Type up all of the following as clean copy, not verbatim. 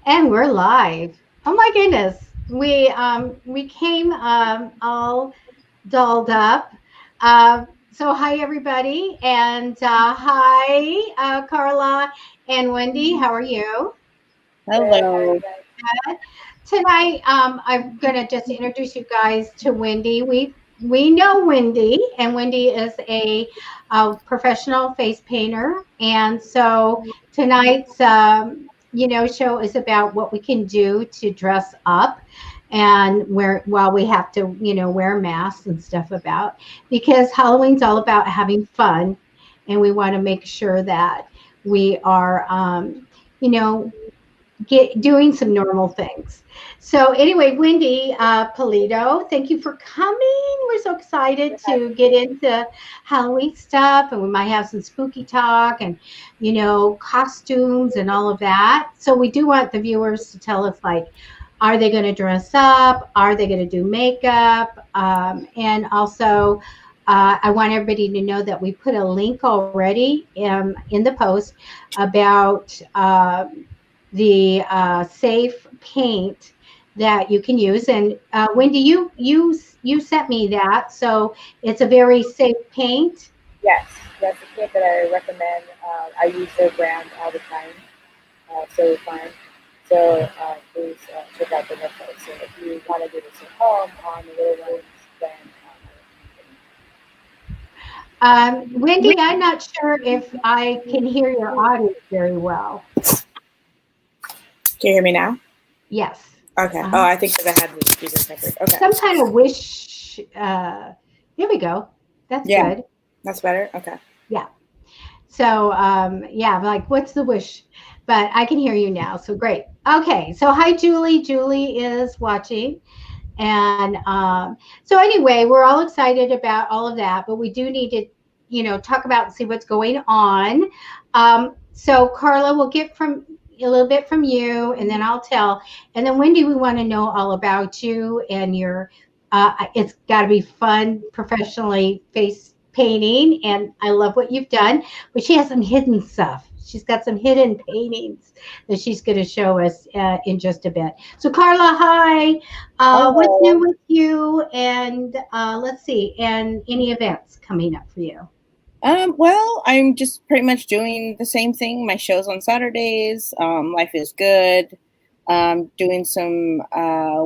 And we're live. Oh my goodness. We came all dolled up. So hi everybody, and hi Carla and Wendy. How are you? Good. How are you Hello. guys? Tonight, I'm gonna just introduce you guys to Wendy. We know Wendy, and Wendy is a professional face painter, and so tonight's show is about what we can do to dress up and wear while we have to wear masks and stuff about because Halloween's all about having fun, and we want to make sure that we are you know get doing some normal things. So anyway, Wendy Polito, thank you for coming. We're so excited For to having get me. into Halloween stuff, and we might have some spooky talk and costumes and all of that. So we do want the viewers to tell us, like, are they going to dress up? Are they going to do makeup? And also, I want everybody to know that we put a link already in the post about the safe paint that you can use. And Wendy, you sent me that, so it's a very safe paint. Yes, that's a kit that I recommend. I use their brand all the time, so fine. So please check out the website. So if you want to do this at home on the little ones, then Wendy, I'm not sure if I can hear your audio very well. Can you hear me now? Yes. Okay. Oh, I think because I had the speaker covered. Okay. Some kind of wish. Here we go. That's Yeah. good. That's better. Okay. Yeah. So, yeah, I'm like, what's the wish? But I can hear you now. So great. Okay. So, hi, Julie. Julie is watching. And so, anyway, we're all excited about all of that, but we do need to, talk about and see what's going on. So, Carla, we'll get from a little bit from you, and then I'll tell. And then, Wendy, we want to know all about you and your, it's got to be fun, professionally face painting. And I love what you've done, but she has some hidden stuff. She's got some hidden paintings that she's going to show us in just a bit. So, Carla, hi. What's new Hello. with you? And let's see, and any events coming up for you? Well, I'm just pretty much doing the same thing. My show's on Saturdays. Life is good. Doing some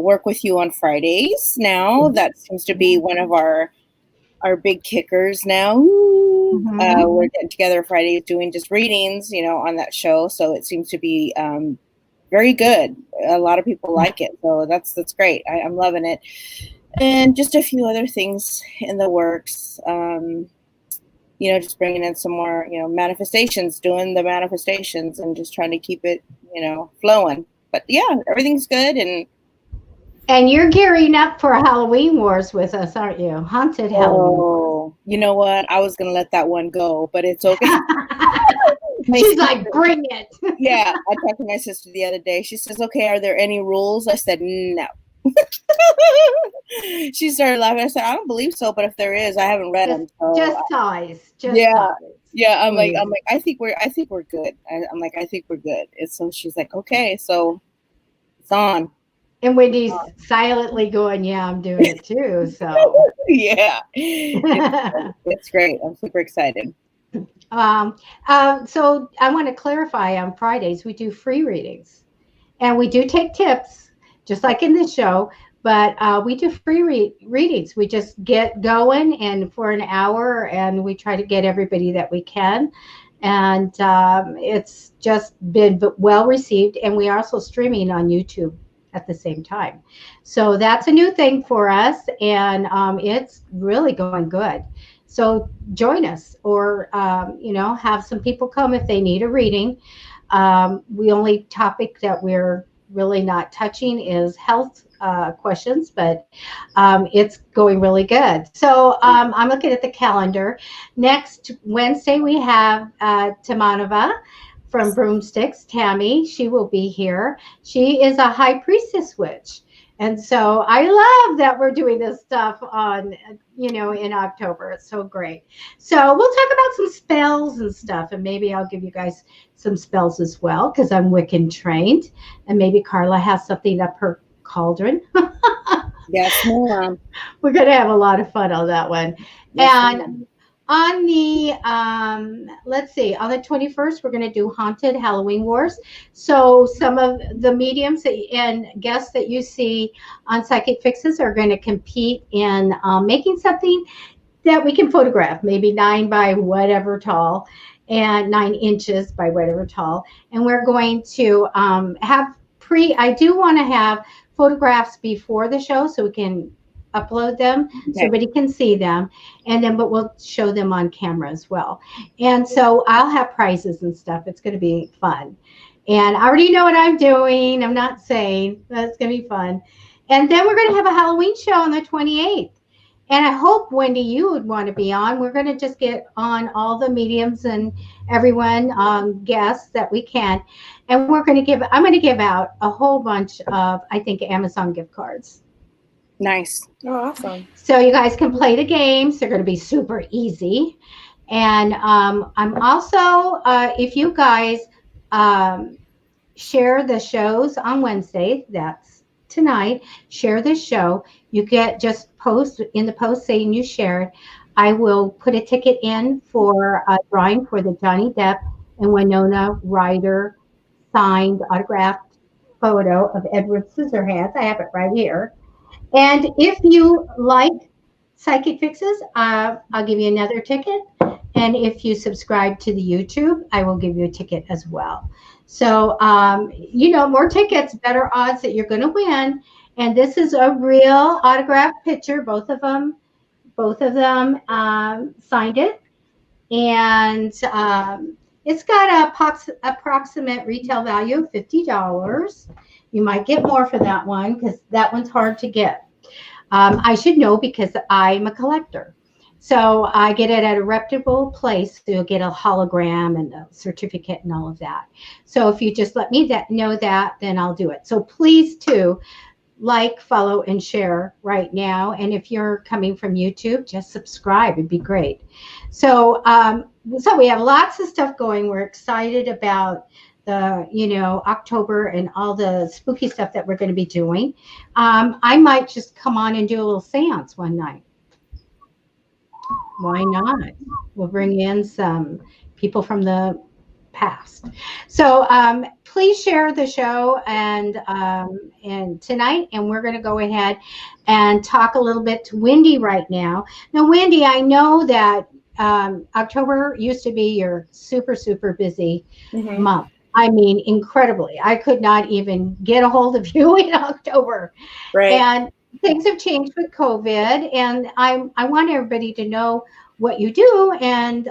work with you on Fridays now. That seems to be one of our big kickers now. We're getting together Fridays doing just readings, on that show. So it seems to be very good. A lot of people like it. So that's great. I'm loving it. And just a few other things in the works. Just bringing in some more, manifestations, doing the manifestations and just trying to keep it, flowing. But yeah, everything's good. And you're gearing up for Halloween Wars with us, aren't you? Haunted Halloween. Oh, you know what? I was going to let that one go, but it's okay. She's like, bring it. Yeah, I talked to my sister the other day. She says, okay, are there any rules? I said, no. She started laughing. I said, I don't believe so, but if there is, I haven't read them. So. Just size. Yeah. Yeah, I'm Please. like, I think we're good. I'm like, I think we're good. And so she's like, okay, so it's on. And Wendy's silently going, yeah, I'm doing it too. So yeah, it's great. I'm super excited. So I want to clarify, on Fridays we do free readings, and we do take tips, just like in this show. But we do free readings. We just get going, and for an hour, and we try to get everybody that we can. And it's just been well received. And we are also streaming on YouTube at the same time. So that's a new thing for us, and it's really going good. So join us, or have some people come if they need a reading. The only topic that we're really not touching is health questions, but it's going really good. So I'm looking at the calendar. Next Wednesday we have Tamanova from Broomsticks, Tammy. She will be here. She is a high priestess witch. And so I love that we're doing this stuff on, in October. It's so great. So we'll talk about some spells and stuff, and maybe I'll give you guys some spells as well because I'm Wiccan trained, and maybe Carla has something up her cauldron. Yes, ma'am. We're going to have a lot of fun on that one. Yes, And ma'am. on the, let's see, on the 21st, we're going to do Haunted Halloween Wars. So some of the mediums and guests that you see on Psychic Fixes are going to compete in making something that we can photograph, maybe 9 by whatever tall and 9 inches by whatever tall. And we're going to I do want to have photographs before the show so we can upload them so everybody can see them, but we'll show them on camera as well. And so I'll have prizes and stuff. It's going to be fun, and I already know what I'm doing. I'm not saying, but it's going to be fun. And then we're going to have a Halloween show on the 28th, and I hope, Wendy, you would want to be on. We're going to just get on all the mediums and everyone, guests that we can, and I'm going to give out a whole bunch of, I think, Amazon gift cards. Nice. Oh, awesome. So you guys can play the games. They're going to be super easy. And I'm also, if you guys share the shows on Wednesday, that's tonight, share this show. You just post in the post saying you shared. I will put a ticket in for a drawing for the Johnny Depp and Winona Ryder signed autographed photo of Edward Scissorhands. I have it right here. And if you like Psychic Fixes, I'll give you another ticket. And if you subscribe to the YouTube, I will give you a ticket as well. So, more tickets, better odds that you're going to win. And this is a real autographed picture. Both of them signed it. And it's got a approximate retail value of $50. You might get more for that one because that one's hard to get. I should know because I'm a collector. So I get it at a reputable place. So you'll get a hologram and a certificate and all of that. So if you just let me know that, then I'll do it. So please, too, like, follow, and share right now. And if you're coming from YouTube, just subscribe. It'd be great. So, so we have lots of stuff going. We're excited about the October and all the spooky stuff that we're going to be doing. I might just come on and do a little seance one night. Why not? We'll bring in some people from the past. So please share the show and tonight, and we're going to go ahead and talk a little bit to Wendy right now. Now, Wendy, I know that October used to be your super, super busy month. I mean, incredibly. I could not even get a hold of you in October. Right. And things have changed with COVID. And I want everybody to know what you do and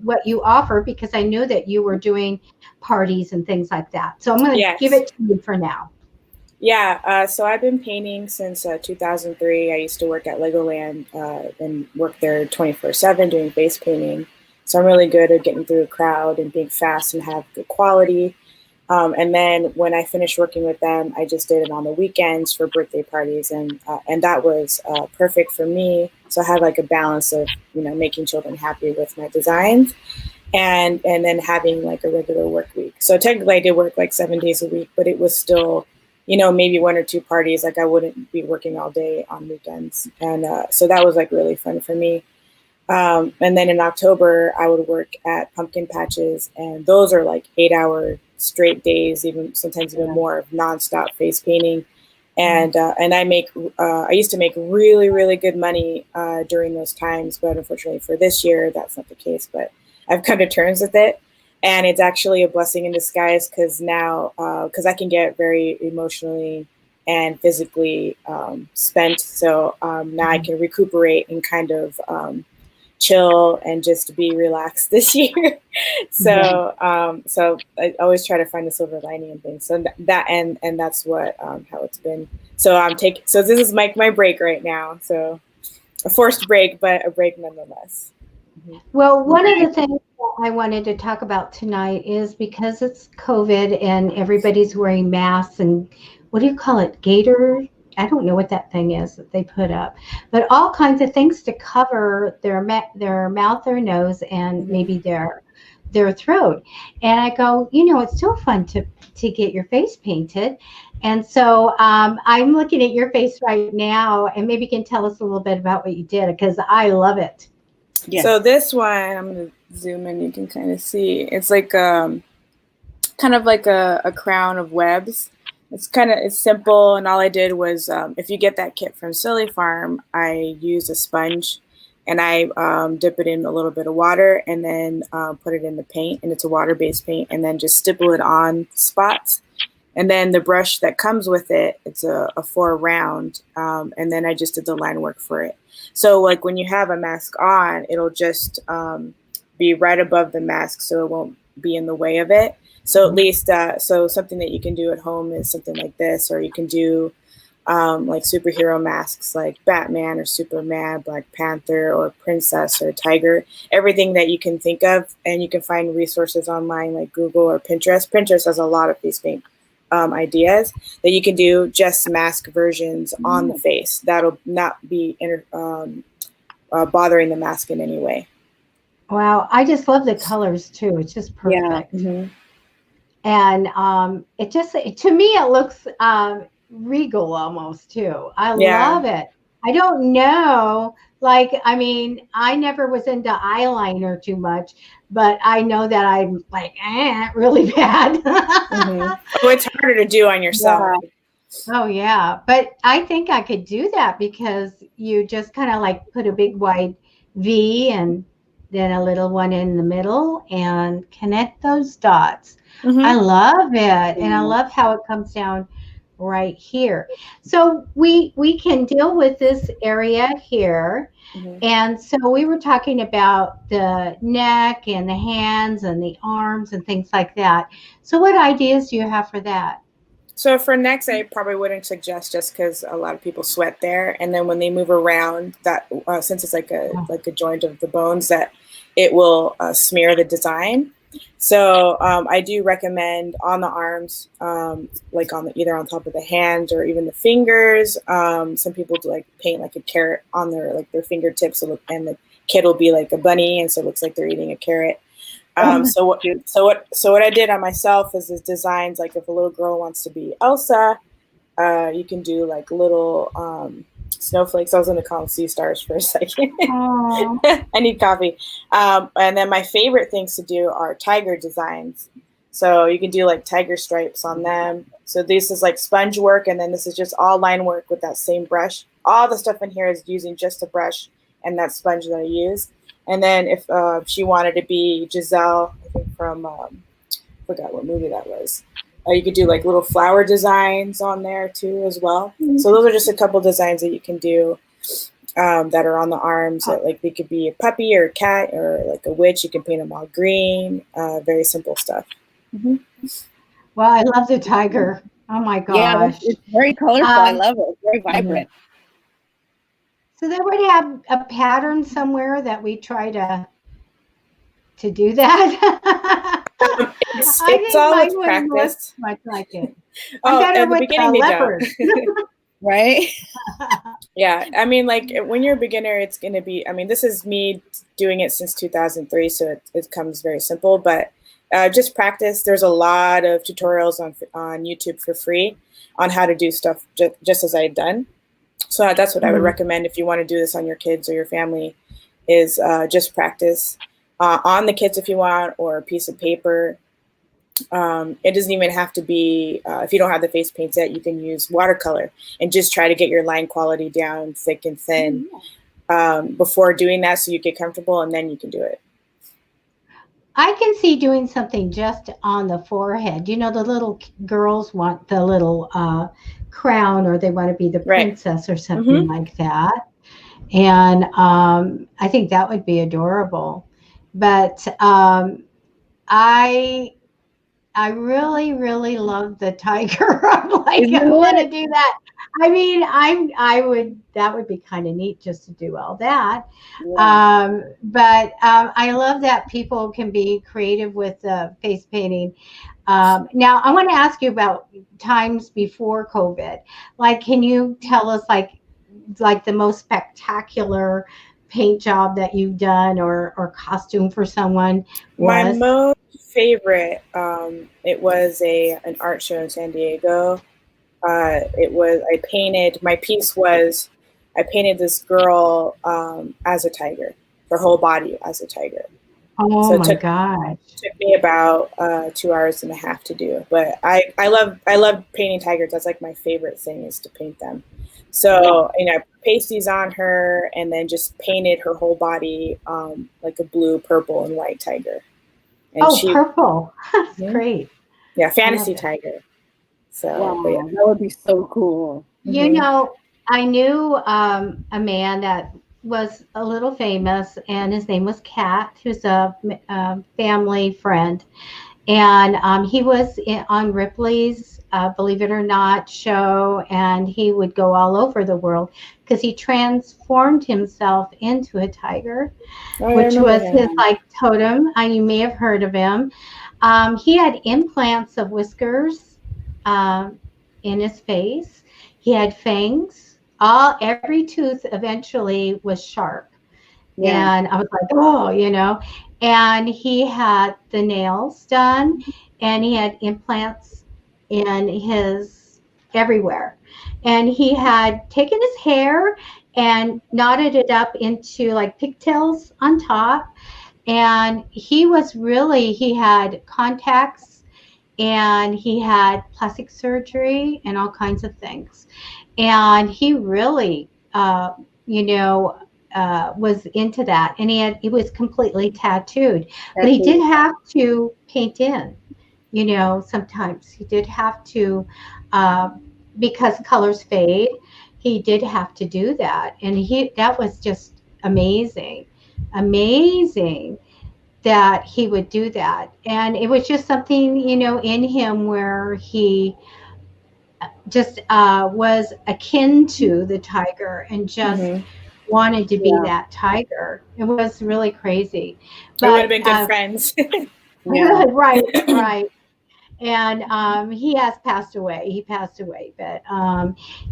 what you offer, because I knew that you were doing parties and things like that. So I'm going to give it to you for now. Yeah. So I've been painting since 2003. I used to work at Legoland and work there 24/7 doing face painting. So I'm really good at getting through a crowd and being fast and have good quality. And then when I finished working with them, I just did it on the weekends for birthday parties, and that was perfect for me. So I had like a balance of making children happy with my designs, and then having like a regular work week. So technically, I did work like 7 days a week, but it was still maybe 1 or 2 parties. Like I wouldn't be working all day on weekends, and so that was like really fun for me. And then in October, I would work at pumpkin patches, and those are like 8-hour straight days, sometimes even more, of nonstop face painting. And I used to make really, really good money during those times, but unfortunately for this year, that's not the case. But I've come to terms with it, and it's actually a blessing in disguise because now, because I can get very emotionally and physically spent, so now I can recuperate and kind of chill and just be relaxed this year. So I always try to find a silver lining in things. So that's what how it's been. So so this is my break right now. So a forced break, but a break nonetheless. Well, one of the things I wanted to talk about tonight is because it's COVID and everybody's wearing masks and what do you call it? Gator? I don't know what that thing is that they put up, but all kinds of things to cover their mouth, their nose, and maybe their throat. And I go, it's still fun to get your face painted. And so I'm looking at your face right now, and maybe you can tell us a little bit about what you did because I love it. Yes. So this one, I'm going to zoom in. You can kind of see. It's like kind of like a crown of webs. It's simple, and all I did was, if you get that kit from Silly Farm, I use a sponge, and I dip it in a little bit of water, and then put it in the paint, and it's a water-based paint, and then just stipple it on spots. And then the brush that comes with it, it's a 4 round, and then I just did the line work for it. So like when you have a mask on, it'll just be right above the mask, so it won't be in the way of it. So at least, so something that you can do at home is something like this, or you can do like superhero masks like Batman or Superman, Black Panther or Princess or Tiger, everything that you can think of. And you can find resources online like Google or Pinterest. Pinterest has a lot of face paint ideas that you can do just mask versions on the face. That'll not be bothering the mask in any way. Wow. I just love the colors too. It's just perfect. Yeah. Mm-hmm. And it just, to me, it looks regal almost too. I love it. I don't know. Like, I mean, I never was into eyeliner too much, but I know that I'm like, really bad. Oh, it's harder to do on yourself. Yeah. Oh, yeah. But I think I could do that because you just kind of like put a big wide V and then a little one in the middle and connect those dots. I love it. And I love how it comes down right here. So we can deal with this area here. And so we were talking about the neck and the hands and the arms and things like that. So what ideas do you have for that? So for necks, I probably wouldn't suggest just because a lot of people sweat there. And then when they move around, that since it's like a joint of the bones, that it will smear the design. So I do recommend on the arms, like either on top of the hands or even the fingers. Some people do like paint like a carrot on their fingertips, and the kid will be like a bunny, and so it looks like they're eating a carrot. So what I did on myself is designs like if a little girl wants to be Elsa, you can do like little snowflakes. I was going to call them sea stars for a second. I need coffee. And then my favorite things to do are tiger designs. So you can do like tiger stripes on them. So this is like sponge work, and then this is just all line work with that same brush. All the stuff in here is using just a brush and that sponge that I use. And then if she wanted to be Giselle, I think from, forgot what movie that was. You could do like little flower designs on there too as well. So those are just a couple designs that you can do that are on the arms. Like they could be a puppy or a cat or like a witch. You can paint them all green. Very simple stuff. Well, I love the tiger. Oh my gosh. Yeah, it's very colorful. I love it. It's very vibrant. So they would have a pattern somewhere that we try to do that. It's all with practice. Much like it. At the beginning they don't. Right? Yeah, I mean, like when you're a beginner, it's going to be. I mean, this is me doing it since 2003, so it comes very simple. But just practice. There's a lot of tutorials on YouTube for free on how to do stuff just as I had done. So that's what I would recommend if you want to do this on your kids or your family, is just practice on the kids if you want, or a piece of paper. It doesn't even have to be, if you don't have the face paint set, you can use watercolor and just try to get your line quality down thick and thin before doing that, so you get comfortable, and then you can do it. I can see doing something just on the forehead. You know, the little girls want the little crown, or they want to be the princess or something like that. And I think that would be adorable. But I I really, really love the tiger. I'm like, Isn't I want to it? do that. I mean, that would be kind of neat just to do all that. Yeah. But I love that people can be creative with face painting. Now, I want to ask you about times before COVID. Like, can you tell us like the most spectacular paint job that you've done or costume for someone My was? most favorite, it was an art show in San Diego. My piece was, I painted this girl as a tiger, her whole body as a tiger. Oh So it my took gosh. me about 2 hours and a half to do. But I love painting tigers. That's like my favorite thing, is to paint them. So, I pasties on her and then just painted her whole body like a blue, purple, and white tiger. And Oh, purple. That's Mhm. great. Yeah, fantasy it. tiger. So, Wow, but yeah. that would be so cool. You know, I knew a man that was a little famous, and his name was Cat, who's a family friend. And he was on Ripley's Believe It or Not show, and he would go all over the world because he transformed himself into a tiger, Oh, I which remember was him. his like totem. You may have heard of him. He had implants of whiskers in his face. He had fangs. Every tooth eventually was sharp. Yeah. And I was like, oh, And he had the nails done, and he had implants in his everywhere. And he had taken his hair and knotted it up into like pigtails on top. And he had contacts, and he had plastic surgery and all kinds of things. And he really, was into that, and he was completely tattooed, but he did have to paint in, sometimes he did have to, uh, because colors fade, he did have to do that, and that was just amazing that he would do that. And it was just something, in him where he just was akin to the tiger and just wanted to be that tiger. It was really crazy. We would have But been good friends. Yeah. right. And he has passed away. He passed away. But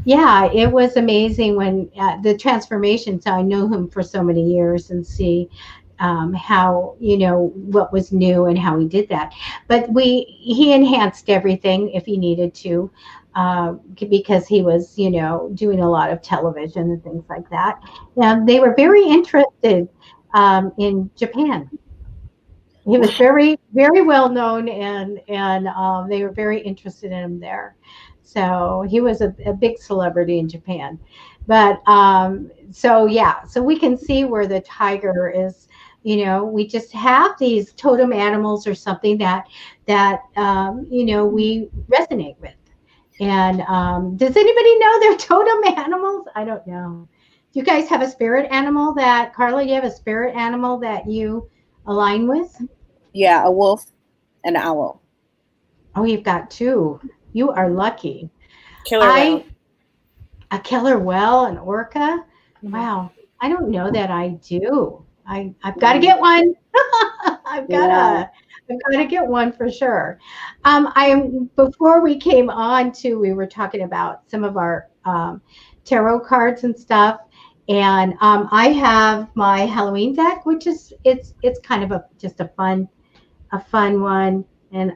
yeah, it was amazing when the transformation. So I knew him for so many years and see how, what was new and how he did that. But he enhanced everything if he needed to, because he was, doing a lot of television and things like that. And they were very interested in Japan. He was very, very well known, and they were very interested in him there. So he was a big celebrity in Japan. But so yeah, so we can see where the tiger is. We just have these totem animals or something that we resonate with. And does anybody know their totem animals? I don't know. Do you guys have a spirit animal Carla, you have a spirit animal that you align with? Yeah, a wolf and an owl. Oh, you've got two. You are lucky. Killer whale. A killer whale, an orca. Wow. I don't know that I do. I've got to get one. I've got to get one for sure. Before we came on too, we were talking about some of our tarot cards and stuff. And I have my Halloween deck, which is it's kind of just a fun one. And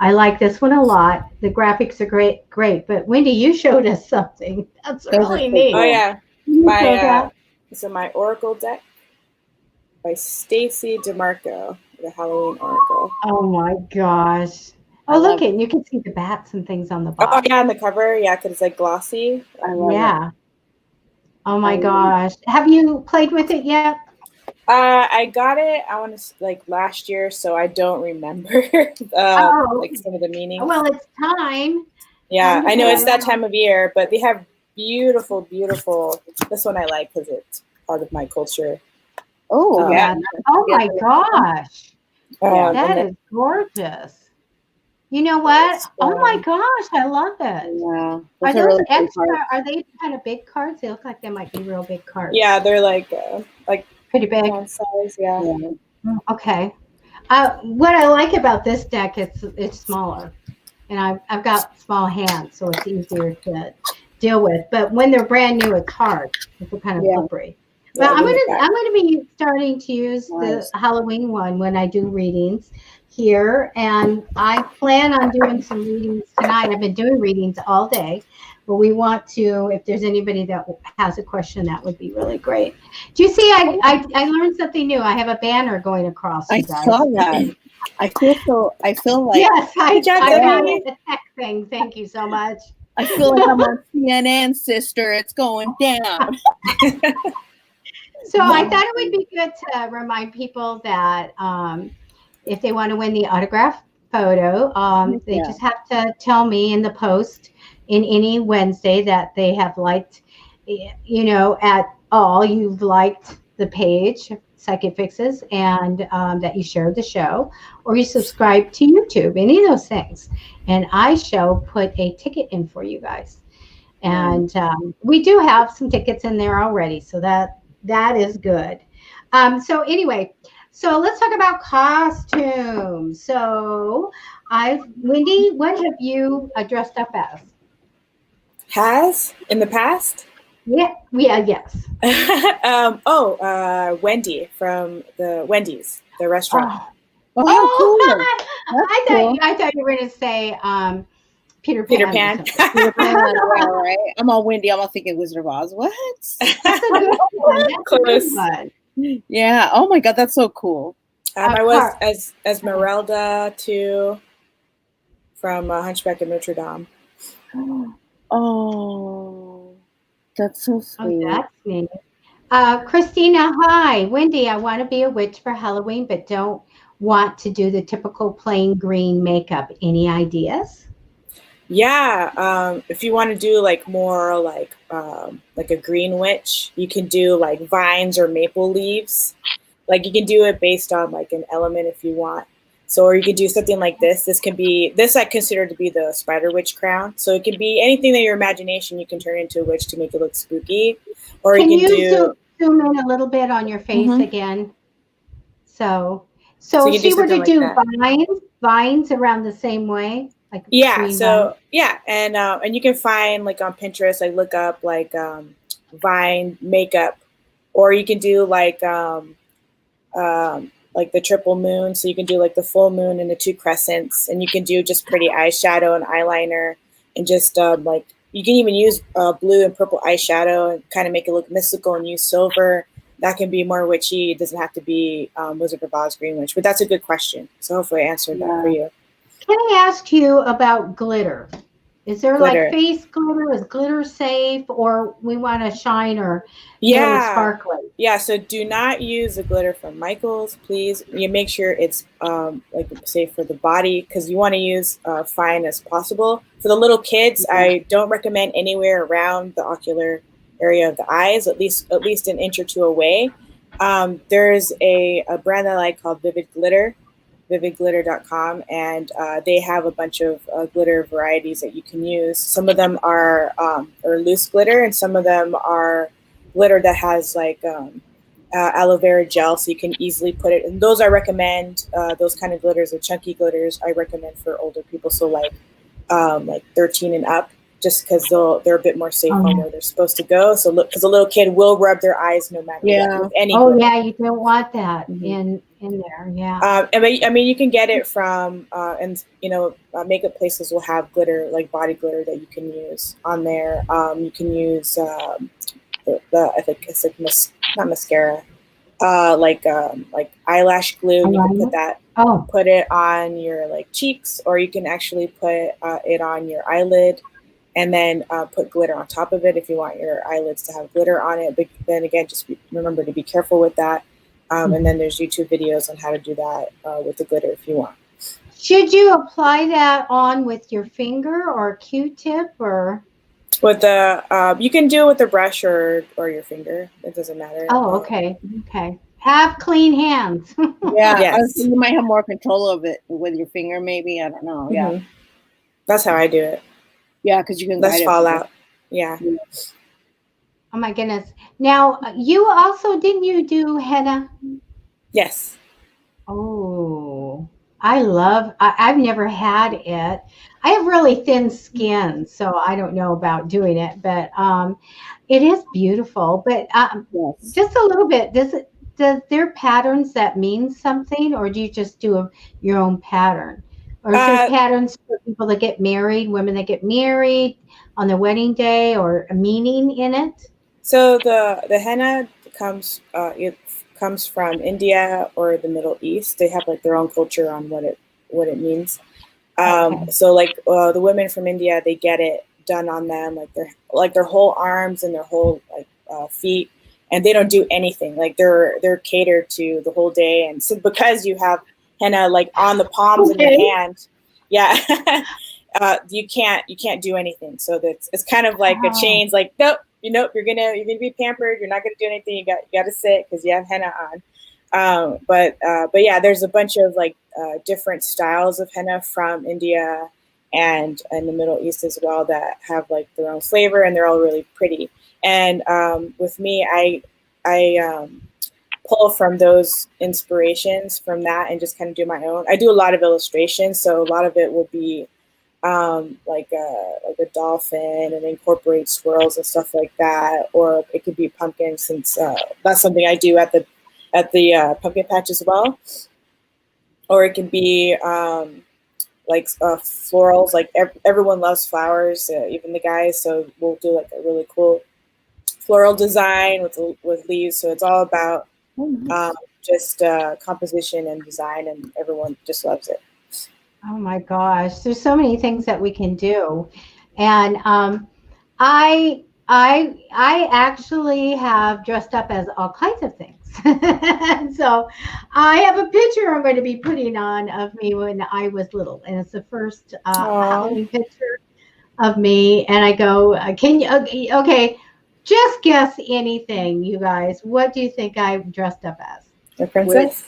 I like this one a lot. The graphics are great. But Wendy, you showed us something that's really neat. Oh yeah, my Oracle deck by Stacy DeMarco, the Halloween Oracle. Oh my gosh! Oh, look it! You can see the bats and things on the box. Oh yeah, on the cover, yeah, because it's like glossy. I love it. Oh my gosh! Have you played with it yet? I got it. I want to like last year, so I don't remember like some of the meanings. Well, it's time. Yeah, I know it's that time of year, but they have beautiful. This one I like because it's part of my culture. Oh yeah! Oh my gosh! Yeah, that is gorgeous. You know what? Oh my gosh, I love it. Yeah. Are Those are those really cool extra? cards. Are they kind of big cards? They look like they might be real big cards. Yeah, they're like pretty big. hand size. Yeah. Okay. What I like about this deck, it's smaller, and I've got small hands, so it's easier to deal with. But when they're brand new, it's hard. It's kind of slippery. But I'm gonna be starting to use the Halloween one when I do readings here, and I plan on doing some readings tonight. I've been doing readings all day, but we want to. If there's anybody that has a question, that would be really great. Do you see? I learned something new. I have a banner going across. I saw that. I feel like yes, I got Debbie. the tech thing. Thank you so much. I feel like I'm on CNN, sister. It's going down. So I thought it would be good to remind people that if they want to win the autograph photo, they just have to tell me in the post in any Wednesday that they have liked, at all, you've liked the page, Psychic Fixes, and that you shared the show, or you subscribe to YouTube, any of those things. And I shall put a ticket in for you guys. And we do have some tickets in there already, so that is good. So anyway, so let's talk about costumes. So Wendy, what have you dressed up as? Has in the past? Yes. Wendy from the Wendy's, the restaurant. Cool. I thought you were going to say Peter Pan. Peter Pan. Right? I'm all Wendy. I'm all thinking Wizard of Oz. What? That's a good one. Close. Yeah. Oh my God, that's so cool. I was as Merelda too, from Hunchback of Notre Dame. Oh, that's so sweet. Oh, that's neat. Christina, hi. Wendy, I want to be a witch for Halloween, but don't want to do the typical plain green makeup. Any ideas? Yeah, if you want to do like more like a green witch, you can do like vines or maple leaves. Like you can do it based on like an element if you want. So, or you could do something like this. This I consider to be the spider witch crown. So it could be anything that your imagination you can turn into a witch to make it look spooky. Or can you zoom in a little bit on your face again? So she were to do vines around the same way. Like and you can find like on Pinterest, like look up like vine makeup, or you can do like the triple moon. So you can do like the full moon and the two crescents, and you can do just pretty eyeshadow and eyeliner, and just like you can even use blue and purple eyeshadow and kind of make it look mystical, and use silver. That can be more witchy. It doesn't have to be Wizard of Oz Green Witch, but that's a good question. So hopefully I answered that for you. Can I ask you about glitter? Is there like face glitter? Is glitter safe, or we want to shine or sparkly? Yeah. So do not use the glitter from Michaels, please. You make sure it's like safe for the body, because you want to use fine as possible. For the little kids, I don't recommend anywhere around the ocular area of the eyes, at least an inch or two away. There's a brand that I like called Vivid Glitter. vividglitter.com, and they have a bunch of glitter varieties that you can use. Some of them are loose glitter, and some of them are glitter that has like aloe vera gel, so you can easily put it. And those I recommend. Those kind of glitters, the chunky glitters, I recommend for older people, so like 13 and up, just because they're a bit more safe on where they're supposed to go. So look, because a little kid will rub their eyes no matter what, with any glitter. Yeah, you don't want that in there. Yeah. I mean, you can get it from makeup places will have glitter, like body glitter, that you can use on there. You can use I think it's like not mascara, like eyelash glue. You can put that. Put it on your like cheeks, or you can actually put it on your eyelid, and then put glitter on top of it if you want your eyelids to have glitter on it. But then again, just remember to be careful with that. And then there's YouTube videos on how to do that with the glitter if you want. Should you apply that on with your finger or a Q-tip, or? With the you can do it with a brush or your finger. It doesn't matter. Oh, okay. Have clean hands. Yeah, Yes. you might have more control of it with your finger, maybe. I don't know. Yeah, That's how I do it. yeah, because you can Less guide it. fallout. Yeah. Oh my goodness. Now, you also, didn't you do henna? Yes. Oh, I've never had it. I have really thin skin, so I don't know about doing it, but it is beautiful. But Yes. just a little bit, does there patterns that mean something, or do you just do your own pattern? Or is there patterns for people that get married, women that get married on their wedding day, or a meaning in it? So the henna comes from India or the Middle East. They have like their own culture on what it means. Okay. So like the women from India, they get it done on them, like their whole arms and their whole feet, and they don't do anything. Like they're catered to the whole day, and so because you have henna like on the palms of your hand, yeah, you can't do anything. So it's kind of like a change. Like nope, you're gonna be pampered. You're not gonna do anything. You got to sit because you have henna on. But yeah, there's a bunch of like different styles of henna from India and the Middle East as well that have like their own flavor, and they're all really pretty. And with me, I pull from those inspirations from that and just kind of do my own. I do a lot of illustrations, so a lot of it will be like a dolphin and incorporate swirls and stuff like that, or it could be pumpkins, since that's something I do at the pumpkin patch as well. Or it could be like florals. Like everyone loves flowers, even the guys. So we'll do like a really cool floral design with leaves. So it's all about just composition and design, and everyone just loves it. Oh my gosh, there's so many things that we can do, and I actually have dressed up as all kinds of things. And so I have a picture I'm going to be putting on of me when I was little, and it's the first Halloween picture of me. And I go, can you? Okay, just guess anything, you guys. What do you think I dressed up as? A princess.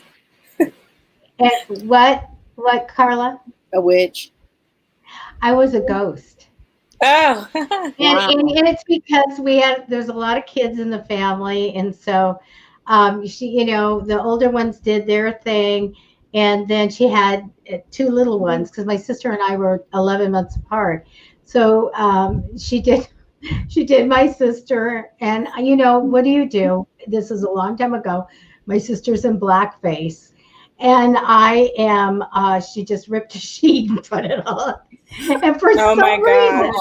And what, Carla? A witch. I was a ghost. Oh, Wow. And it's because there's a lot of kids in the family, and so the older ones did their thing, and then she had two little ones because my sister and I were 11 months apart. So she did my sister, and what do you do? This is a long time ago. My sister's in blackface, and I am. She just ripped a sheet and put it on, and for some reason,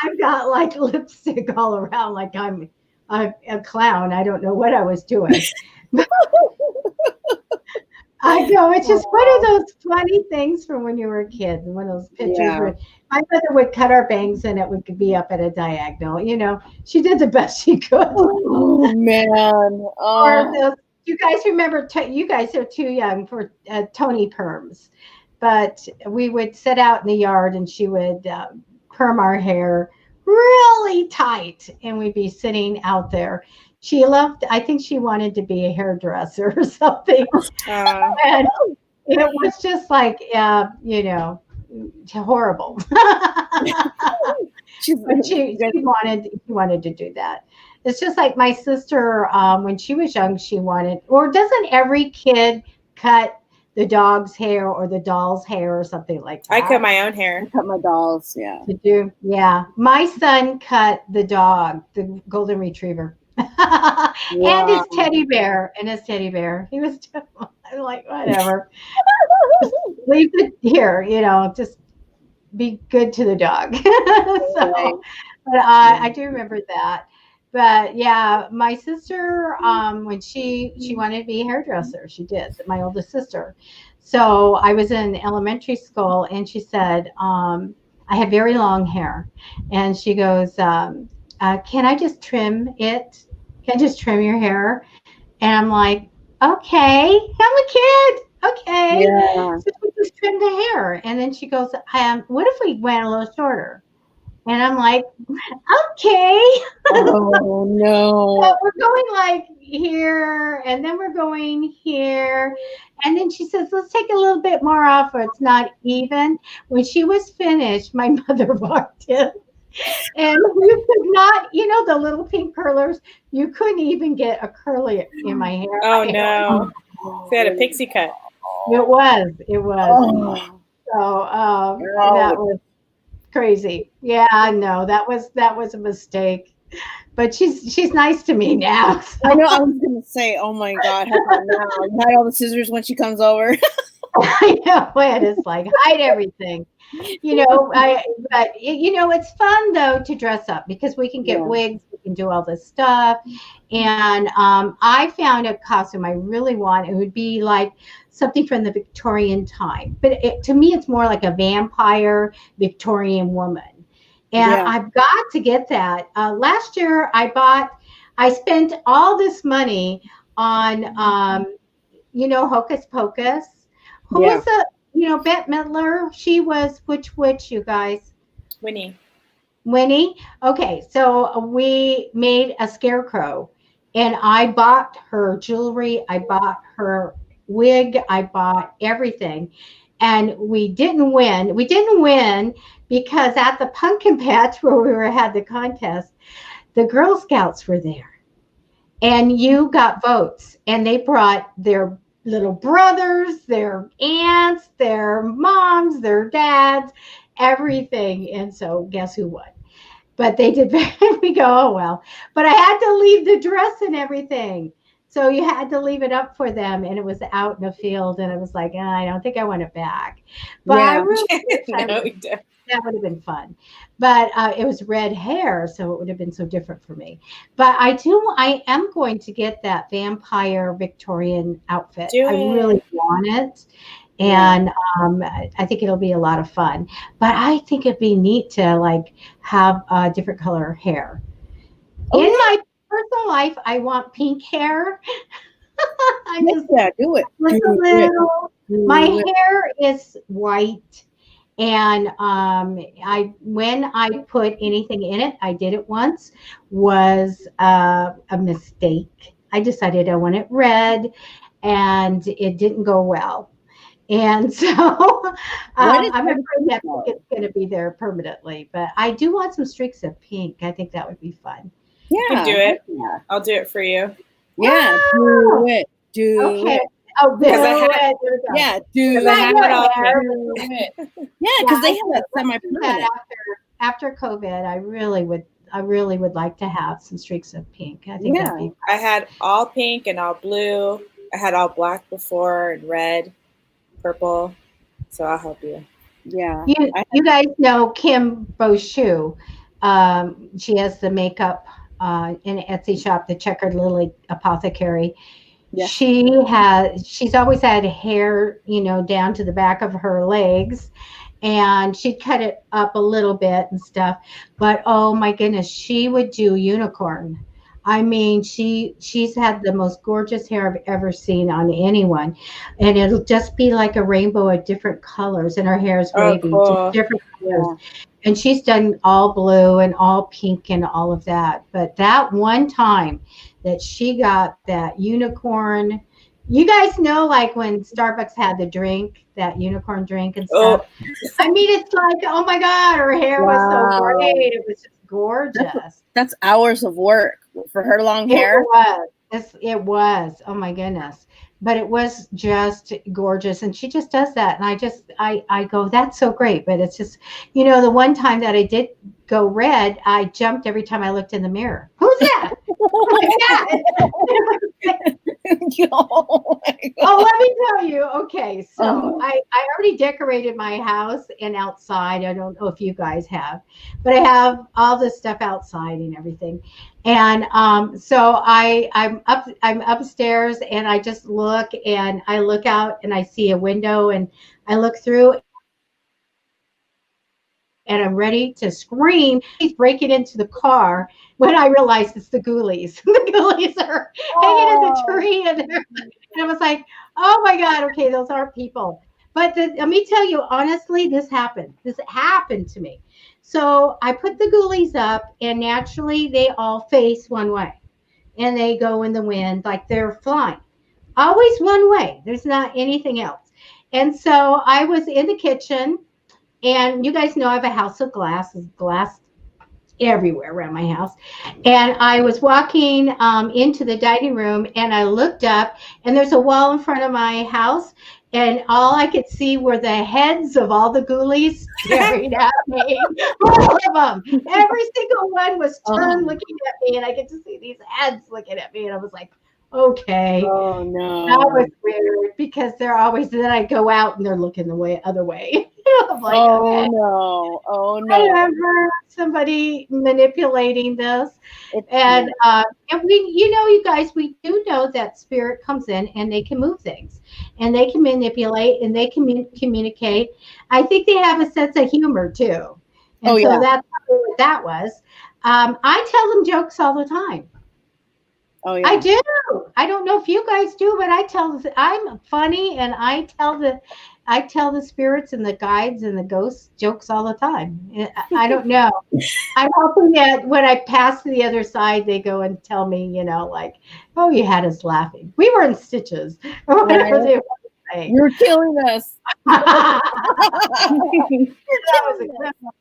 I've got like lipstick all around, like I'm a clown. I don't know what I was doing. I know, it's just one of those funny things from when you were a kid. One of those pictures where my mother would cut our bangs and it would be up at a diagonal. She did the best she could. Oh man! Or those, you guys remember? You guys are too young for Tony perms, but we would sit out in the yard and she would perm our hair really tight, and we'd be sitting out there. I think she wanted to be a hairdresser or something. And it was just like, horrible. She wanted to do that. It's just like my sister, when she was young, she wanted, or doesn't every kid cut the dog's hair or the doll's hair or something like that? I cut my own hair. I cut my dolls, yeah. My son cut the dog, the golden retriever. And his teddy bear. He was I'm like, whatever. Leave it here, just be good to the dog. So, but I do remember that. But yeah, my sister, when she wanted to be a hairdresser, she did, my oldest sister. So I was in elementary school, and she said, I had very long hair, and she goes, can I just trim it? Can I just trim your hair? And I'm like, okay, I'm a kid. Okay. Yeah. So we just trimmed the hair. And then she goes, what if we went a little shorter? And I'm like, okay. Oh no. So we're going like here, and then we're going here. And then she says, let's take a little bit more off, or it's not even. When she was finished, my mother walked in. And you could not, the little pink curlers, you couldn't even get a curly in my hair. Oh no. So you had a pixie cut. It was. Oh. So that was crazy. Yeah, no, that was a mistake. But she's nice to me now. So. I know. I was gonna say, oh my God, how about now? You hide all the scissors when she comes over. I know it is like hide everything. But it's fun though to dress up because we can get wigs, we can do all this stuff. And I found a costume I really want. It would be like something from the Victorian time, but to me, it's more like a vampire Victorian woman. And I've got to get that. Last year, I spent all this money on, Hocus Pocus. Who was Bette Midler? She was which witch, you guys? Winnie. Okay, so we made a scarecrow, and I bought her jewelry. I bought her wig. I bought everything. And we didn't win. We didn't win because at the pumpkin patch where we had the contest, the Girl Scouts were there. And you got votes. And they brought their little brothers, their aunts, their moms, their dads, everything. And so guess who won? But they did. We go, oh, well. But I had to leave the dress and everything. So you had to leave it up for them, and it was out in the field, and it was like, I don't think I want it back. But I really that would have been fun. But it was red hair, so it would have been so different for me. But I am going to get that vampire Victorian outfit. I really want it. And I think it'll be a lot of fun. But I think it'd be neat to like have different color hair. In my personal life, I want pink hair. Do it. My hair is white, and when I put anything in it, I did it once, was a mistake. I decided I wanted red, and it didn't go well. And so I'm afraid that it's going to be there permanently. But I do want some streaks of pink. I think that would be fun. Yeah, you can do it. Yeah. I'll do it for you. Yeah, do it. Do it. Oh, do it. Yeah, do it. Yeah, because they have that semi-permanent. After COVID, I really would like to have some streaks of pink. I think that'd be fun. I had all pink and all blue. I had all black before and red, purple. So I'll help you. Yeah. You guys know Kim Boshu. She has the makeup in an Etsy shop, the Checkered Lily Apothecary. Yeah. She's always had hair, down to the back of her legs, and she'd cut it up a little bit and stuff. But oh my goodness, she would do unicorn. I mean, she's had the most gorgeous hair I've ever seen on anyone, and it'll just be like a rainbow of different colors, and her hair is wavy, just different colors. Yeah. And she's done all blue and all pink and all of that. But that one time that she got that unicorn, you guys know, like when Starbucks had the drink, that unicorn drink and stuff. Oh. I mean, it's like, oh my God, her hair was so great. It was just gorgeous. That's hours of work for her long hair. It was. Oh my goodness. But it was just gorgeous. And she just does that. And I go, that's so great. But it's just, the one time that I did go red, I jumped every time I looked in the mirror. Who's that? Oh, let me tell you. Okay, so I already decorated my house and outside. I don't know if you guys have, but I have all this stuff outside and everything. And so I'm upstairs, and I just look, and I look out, and I see a window, and I look through, and I'm ready to scream. He's breaking into the car when I realized it's the ghoulies. The ghoulies are hanging in the tree, and I was like, oh my God, okay, those aren't people. But let me tell you, honestly, this happened. This happened to me. So I put the ghoulies up, and naturally they all face one way, and they go in the wind like they're flying. Always one way. There's not anything else. And so I was in the kitchen, and you guys know I have a house of glass. There's glass everywhere around my house. And I was walking into the dining room, and I looked up, and there's a wall in front of my house, and all I could see were the heads of all the ghoulies staring at me. All of them. Every single one was turned looking at me, and I could just see these heads looking at me, and I was like, okay. Oh no. That was weird, because they're always, then I go out and they're looking the other way. I'm like, oh okay. No. Oh no. I remember somebody manipulating this. And we, you guys, we do know that spirit comes in and they can move things, and they can manipulate, and they can communicate. I think they have a sense of humor too. And so that's what that was. I tell them jokes all the time. Oh yeah. I do. I don't know if you guys do, but I'm funny, and I tell the spirits and the guides and the ghosts jokes all the time. I don't know. I'm hoping that when I pass to the other side, they go and tell me, like, oh, you had us laughing. We were in stitches. Or whatever they want to say. You're killing us. That was incredible.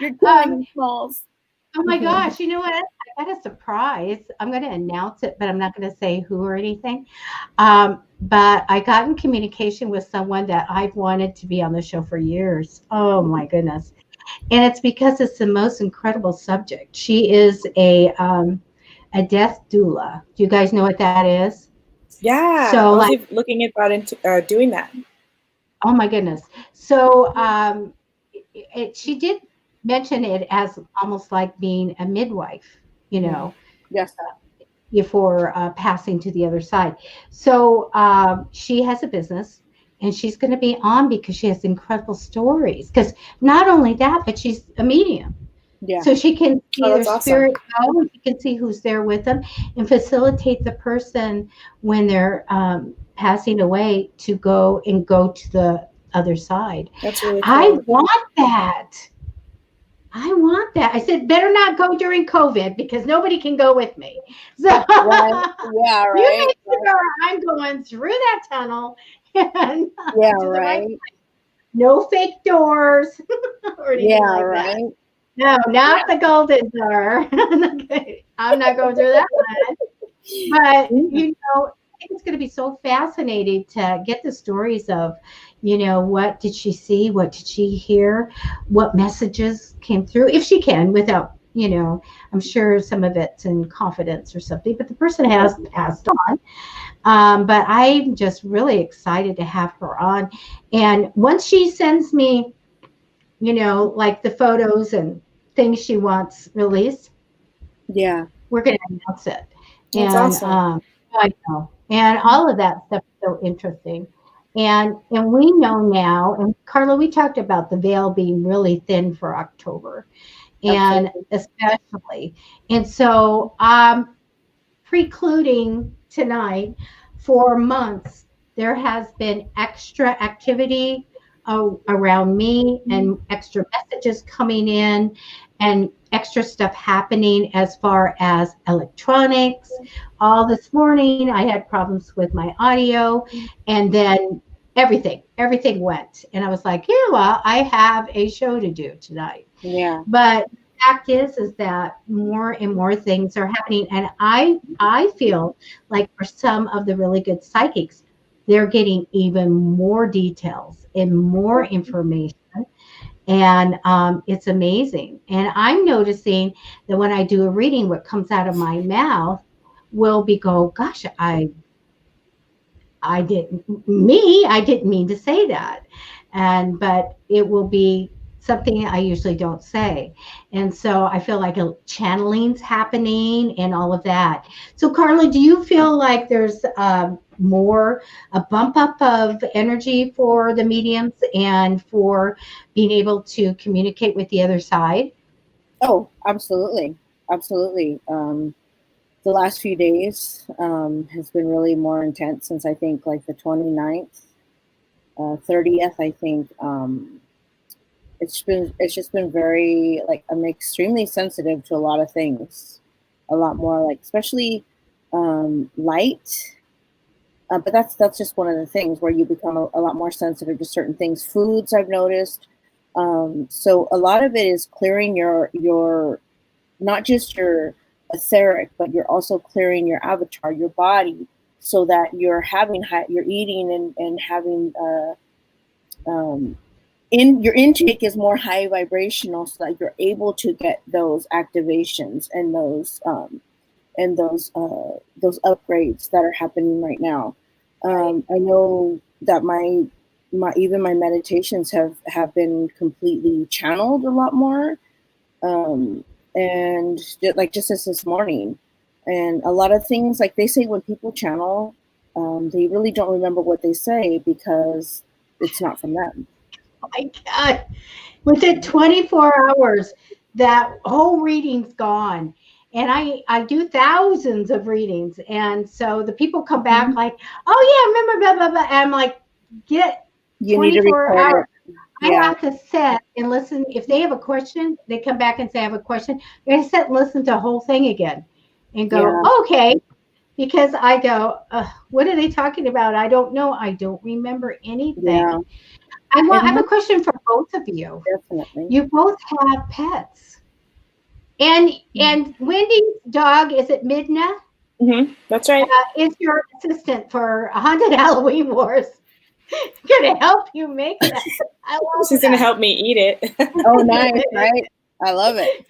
You're killing smalls. Oh my gosh, you know what? I got a surprise. I'm going to announce it, but I'm not going to say who or anything. But I got in communication with someone that I've wanted to be on the show for years. Oh my goodness. And it's because it's the most incredible subject. She is a death doula. Do you guys know what that is? Yeah. So I was looking about into doing that. Oh my goodness. So she did mention it as almost like being a midwife, Yes. Before passing to the other side. So she has a business, and she's going to be on because she has incredible stories. Because not only that, but she's a medium. Yeah. So she can see their awesome. spirit go, and she can see who's there with them, and facilitate the person when they're passing away to go to the other side. That's really cool. I want that. I said, better not go during COVID, because nobody can go with me. So right. Yeah, right. You make sure I'm going through that tunnel. And yeah, right. No fake doors or anything like right. that. No, not the golden door. I'm not going through that one. But, I think it's going to be so fascinating to get the stories of, what did she see? What did she hear? What messages came through? If she can, without, I'm sure some of it's in confidence or something, but the person has passed on. But I'm just really excited to have her on. And once she sends me, like the photos and things she wants released, we're going to announce it. That's awesome. I know. And all of that stuff is so interesting. And we know now, and Carla, we talked about the veil being really thin for October, and especially. And so I'm precluding tonight, for months, there has been extra activity around me, and extra messages coming in, and extra stuff happening as far as electronics. All this morning, I had problems with my audio, and then everything went. And I was like, yeah, well, I have a show to do tonight. Yeah. But the fact is that more and more things are happening. And I feel like for some of the really good psychics, they're getting even more details and more information. And it's amazing. And I'm noticing that when I do a reading, what comes out of my mouth will be gosh, I didn't mean to say that. But it will be something I usually don't say. And so I feel like a channeling's happening and all of that. So Carla, do you feel like there's a bump up of energy for the mediums and for being able to communicate with the other side? Oh, absolutely. Absolutely. The last few days has been really more intense since I think like the 29th 30th, I think. It's just been very, like, I'm extremely sensitive to a lot of things, a lot more, like, especially light. But that's just one of the things where you become a lot more sensitive to certain things. Foods, I've noticed. So a lot of it is clearing your not just your etheric, but you're also clearing your avatar, your body, so that you're eating and having your intake is more high vibrational, so that you're able to get those activations and those upgrades that are happening right now. I know that my even my meditations have been completely channeled a lot more, and just as this morning, and a lot of things, like they say when people channel, they really don't remember what they say because it's not from them. Oh my God. Within 24 hours, that whole reading's gone. And I do thousands of readings. And so the people come back like, oh, yeah, remember, blah, blah, blah. And I'm like, you need to 24 hours. Yeah. I have to sit and listen. If they have a question, they come back and say, I have a question. I sit and listen to the whole thing again and go, okay. Because I go, what are they talking about? I don't know. I don't remember anything. Yeah. I have a question for both of you. Definitely. You both have pets. And Wendy's dog, is it Midna? Mm-hmm. That's right. Is your assistant for Haunted Halloween Wars. Going to help you make that. She's going to help me eat it. Oh, nice, right? I love it.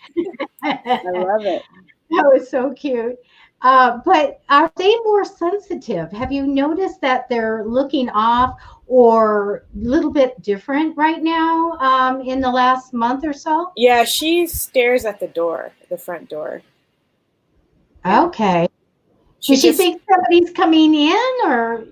I love it. That was so cute. But are they more sensitive? Have you noticed that they're looking off or a little bit different right now in the last month or so? Yeah, she stares at the front door. Okay. Does she think somebody's coming in, or?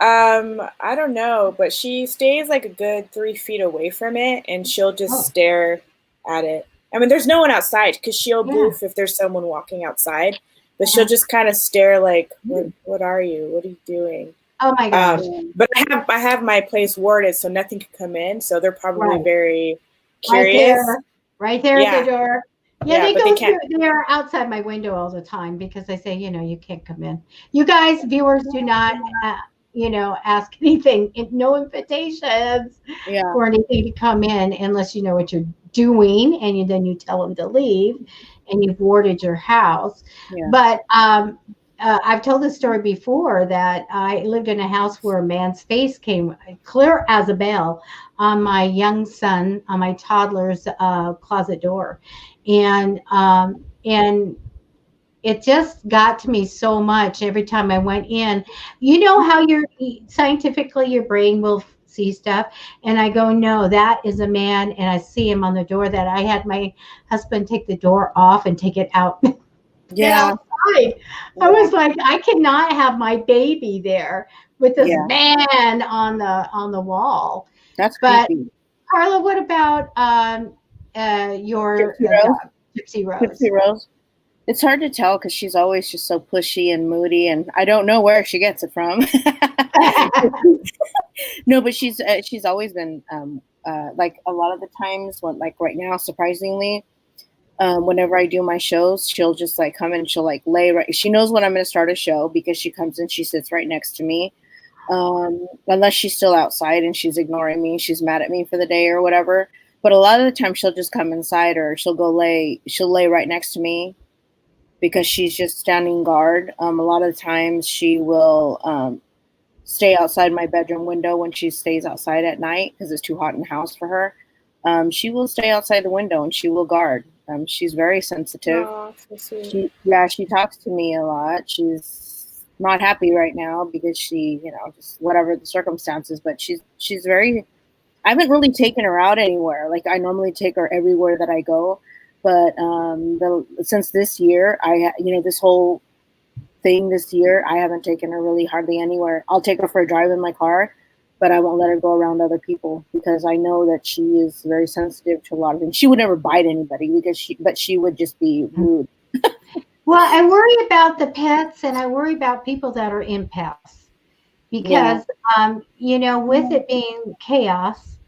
I don't know, but she stays like a good 3 feet away from it, and she'll just stare at it. I mean, there's no one outside because she'll boof if there's someone walking outside, but she'll just kind of stare like, what are you? What are you doing? Oh my gosh. But I have my place warded so nothing can come in, so they're probably very curious. Right there at the door. Yeah, they go through. They're outside my window all the time because I say, you can't come in. You guys, viewers, do not, ask anything. No invitations for anything to come in unless you know what you're doing, and then you tell them to leave, and you've warded your house. Yeah. But I've told this story before that I lived in a house where a man's face came clear as a bell on my young son, on my toddler's closet door. And it just got to me so much every time I went in. You know how scientifically your brain will see stuff, and I go, no, that is a man, and I see him on the door. That I had my husband take the door off and take it out. Yeah. I was like, I cannot have my baby there with this man on the wall. That's creepy. Carla, what about your Gypsy Rose? Gypsy Rose. It's hard to tell because she's always just so pushy and moody, and I don't know where she gets it from. No, but she's always been like a lot of the times when, like right now, surprisingly, whenever I do my shows, she'll just like come and she'll like lay right. She knows when I'm going to start a show because she comes and she sits right next to me. Unless she's still outside and she's ignoring me, she's mad at me for the day or whatever. But a lot of the time she'll just come inside, or she'll lay right next to me because she's just standing guard. A lot of the times she will stay outside my bedroom window when she stays outside at night because it's too hot in the house for her. She will stay outside the window and she will guard. She's very sensitive. Oh, so sweet. She talks to me a lot. She's not happy right now because she, just whatever the circumstances, but she's very, I haven't really taken her out anywhere. Like I normally take her everywhere that I go. But since this year, this whole thing this year, I haven't taken her really hardly anywhere. I'll take her for a drive in my car, but I won't let her go around other people because I know that she is very sensitive to a lot of things. She would never bite anybody but she would just be rude. Well, I worry about the pets, and I worry about people that are empaths. because, with it being chaos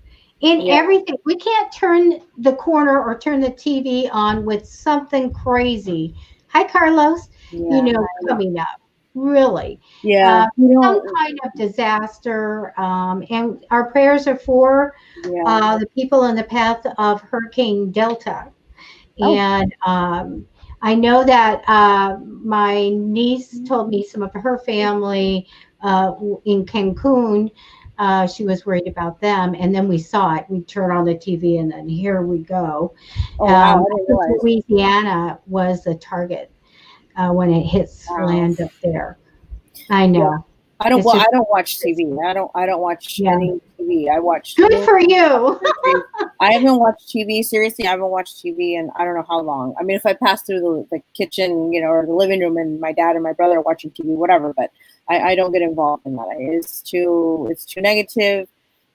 in everything, we can't turn the corner or turn the TV on with something crazy. Hi, Carlos. Coming up. Really. Yeah. Some kind of disaster. And our prayers are for the people in the path of Hurricane Delta. And I know that my niece told me some of her family in Cancun, she was worried about them. And then we saw it. We turned on the TV and then here we go. Louisiana was the target when it hits land up there. I know. Yeah. I don't watch TV. I don't watch any TV. I watch. Good for you. I haven't watched TV. Seriously, I haven't watched TV in I don't know how long. I mean, if I pass through the kitchen, or the living room, and my dad and my brother are watching TV, whatever. But I don't get involved in that. It's too negative,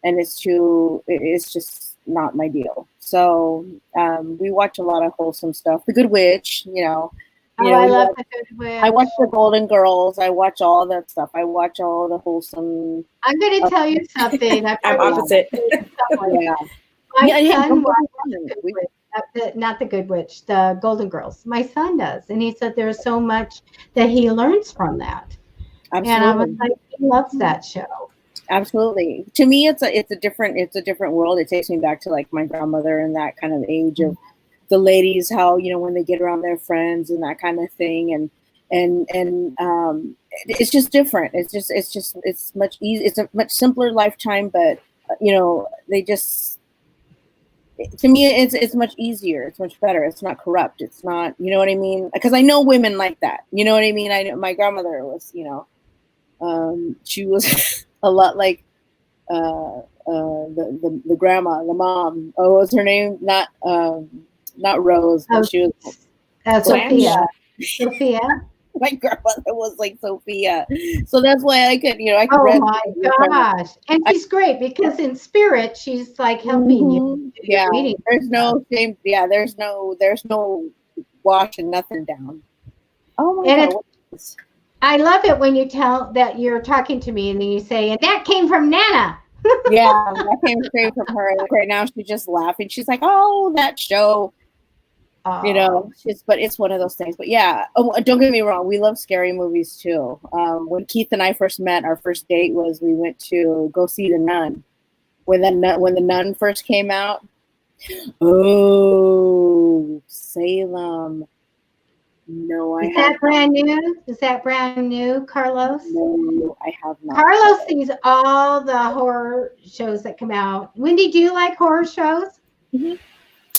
and it's just not my deal. So we watch a lot of wholesome stuff. The Good Witch, I love The Good Witch. I watch The Golden Girls. I watch all that stuff. I watch all the wholesome. I'm going to tell you something. I'm opposite. My son watches The Good Witch, not The Good Witch, The Golden Girls. My son does, and he said there's so much that he learns from that. Absolutely. And I was like, he loves that show. Absolutely. To me, it's a different world. It takes me back to like my grandmother and that kind of age of the ladies, how when they get around their friends and that kind of thing, and it's just different. It's much easy. It's a much simpler lifetime, but they just, to me, it's much easier. It's much better. It's not corrupt. It's not, you know what I mean? Because I know women like that. You know what I mean? I know my grandmother was, she was a lot like the grandma, the mom. Oh, what was her name? Not Rose, but she was Sophia. Sophia. My grandmother was like Sophia, so that's why I could, Oh my gosh! And she's great because in spirit, she's like helping you. Yeah, there's no shame. Yeah, there's no washing nothing down. Oh my God! I love it when you tell that you're talking to me and then you say, and that came from Nana. Yeah, that came straight from her. Like right now, she's just laughing. She's like, "Oh, that show." But it's one of those things. But yeah, don't get me wrong, we love scary movies too. When Keith and I first met, our first date was we went to go see The Nun. When The Nun first came out. Oh, Salem. No, Is that brand new? Is that brand new, Carlos? No, I have not. Carlos sees all the horror shows that come out. Wendy, do you like horror shows? Mm-hmm.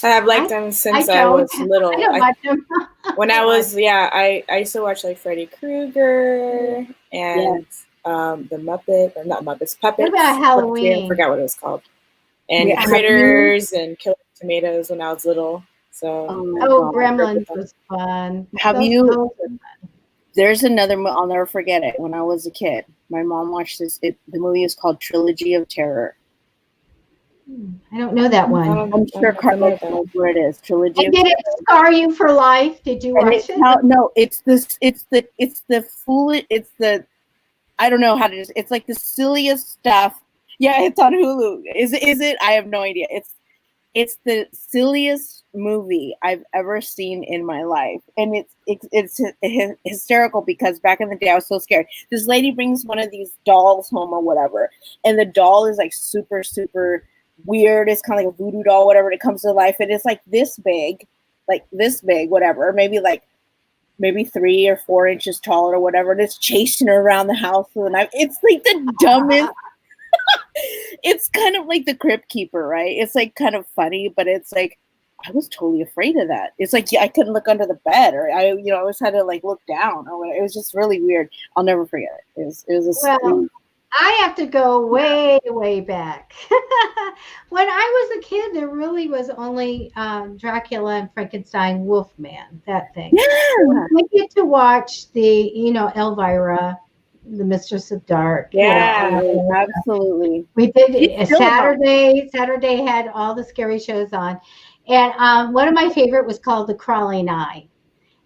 I've liked them since I was little. I don't watch them. When I was, I used to watch like Freddy Krueger and the Muppet, or not Muppets, Puppets. What about Halloween? I forgot what it was called. And Critters and Killer Tomatoes when I was little. So Gremlins was fun. There's another, I'll never forget it. When I was a kid, my mom watched this. The movie is called Trilogy of Terror. I don't know that one. I'm sure Carla knows where it is. Trilogy. And did it scar you for life? Did you watch it? No, it's the foolish. It's the, I don't know how to. It's like the silliest stuff. Yeah, it's on Hulu. Is it? I have no idea. It's the silliest movie I've ever seen in my life, and it's hysterical because back in the day I was so scared. This lady brings one of these dolls home or whatever, and the doll is like super weird. It's kind of like a voodoo doll, whatever. It comes to life, and it's like this big, whatever. Maybe 3 or 4 inches taller or whatever. And it's chasing her around the house with a knife. It's like the dumbest. It's kind of like the Crypt Keeper, right? It's like kind of funny, but it's like I was totally afraid of that. It's like I couldn't look under the bed, or I always had to like look down, or whatever. It was just really weird. I'll never forget it. It was I have to go way, way back. When I was a kid, there really was only Dracula and Frankenstein, Wolfman, that thing. Yeah. I get to watch the, Elvira, the Mistress of Dark. Yeah, absolutely. We did Saturday. Saturday had all the scary shows on, and one of my favorite was called The Crawling Eye.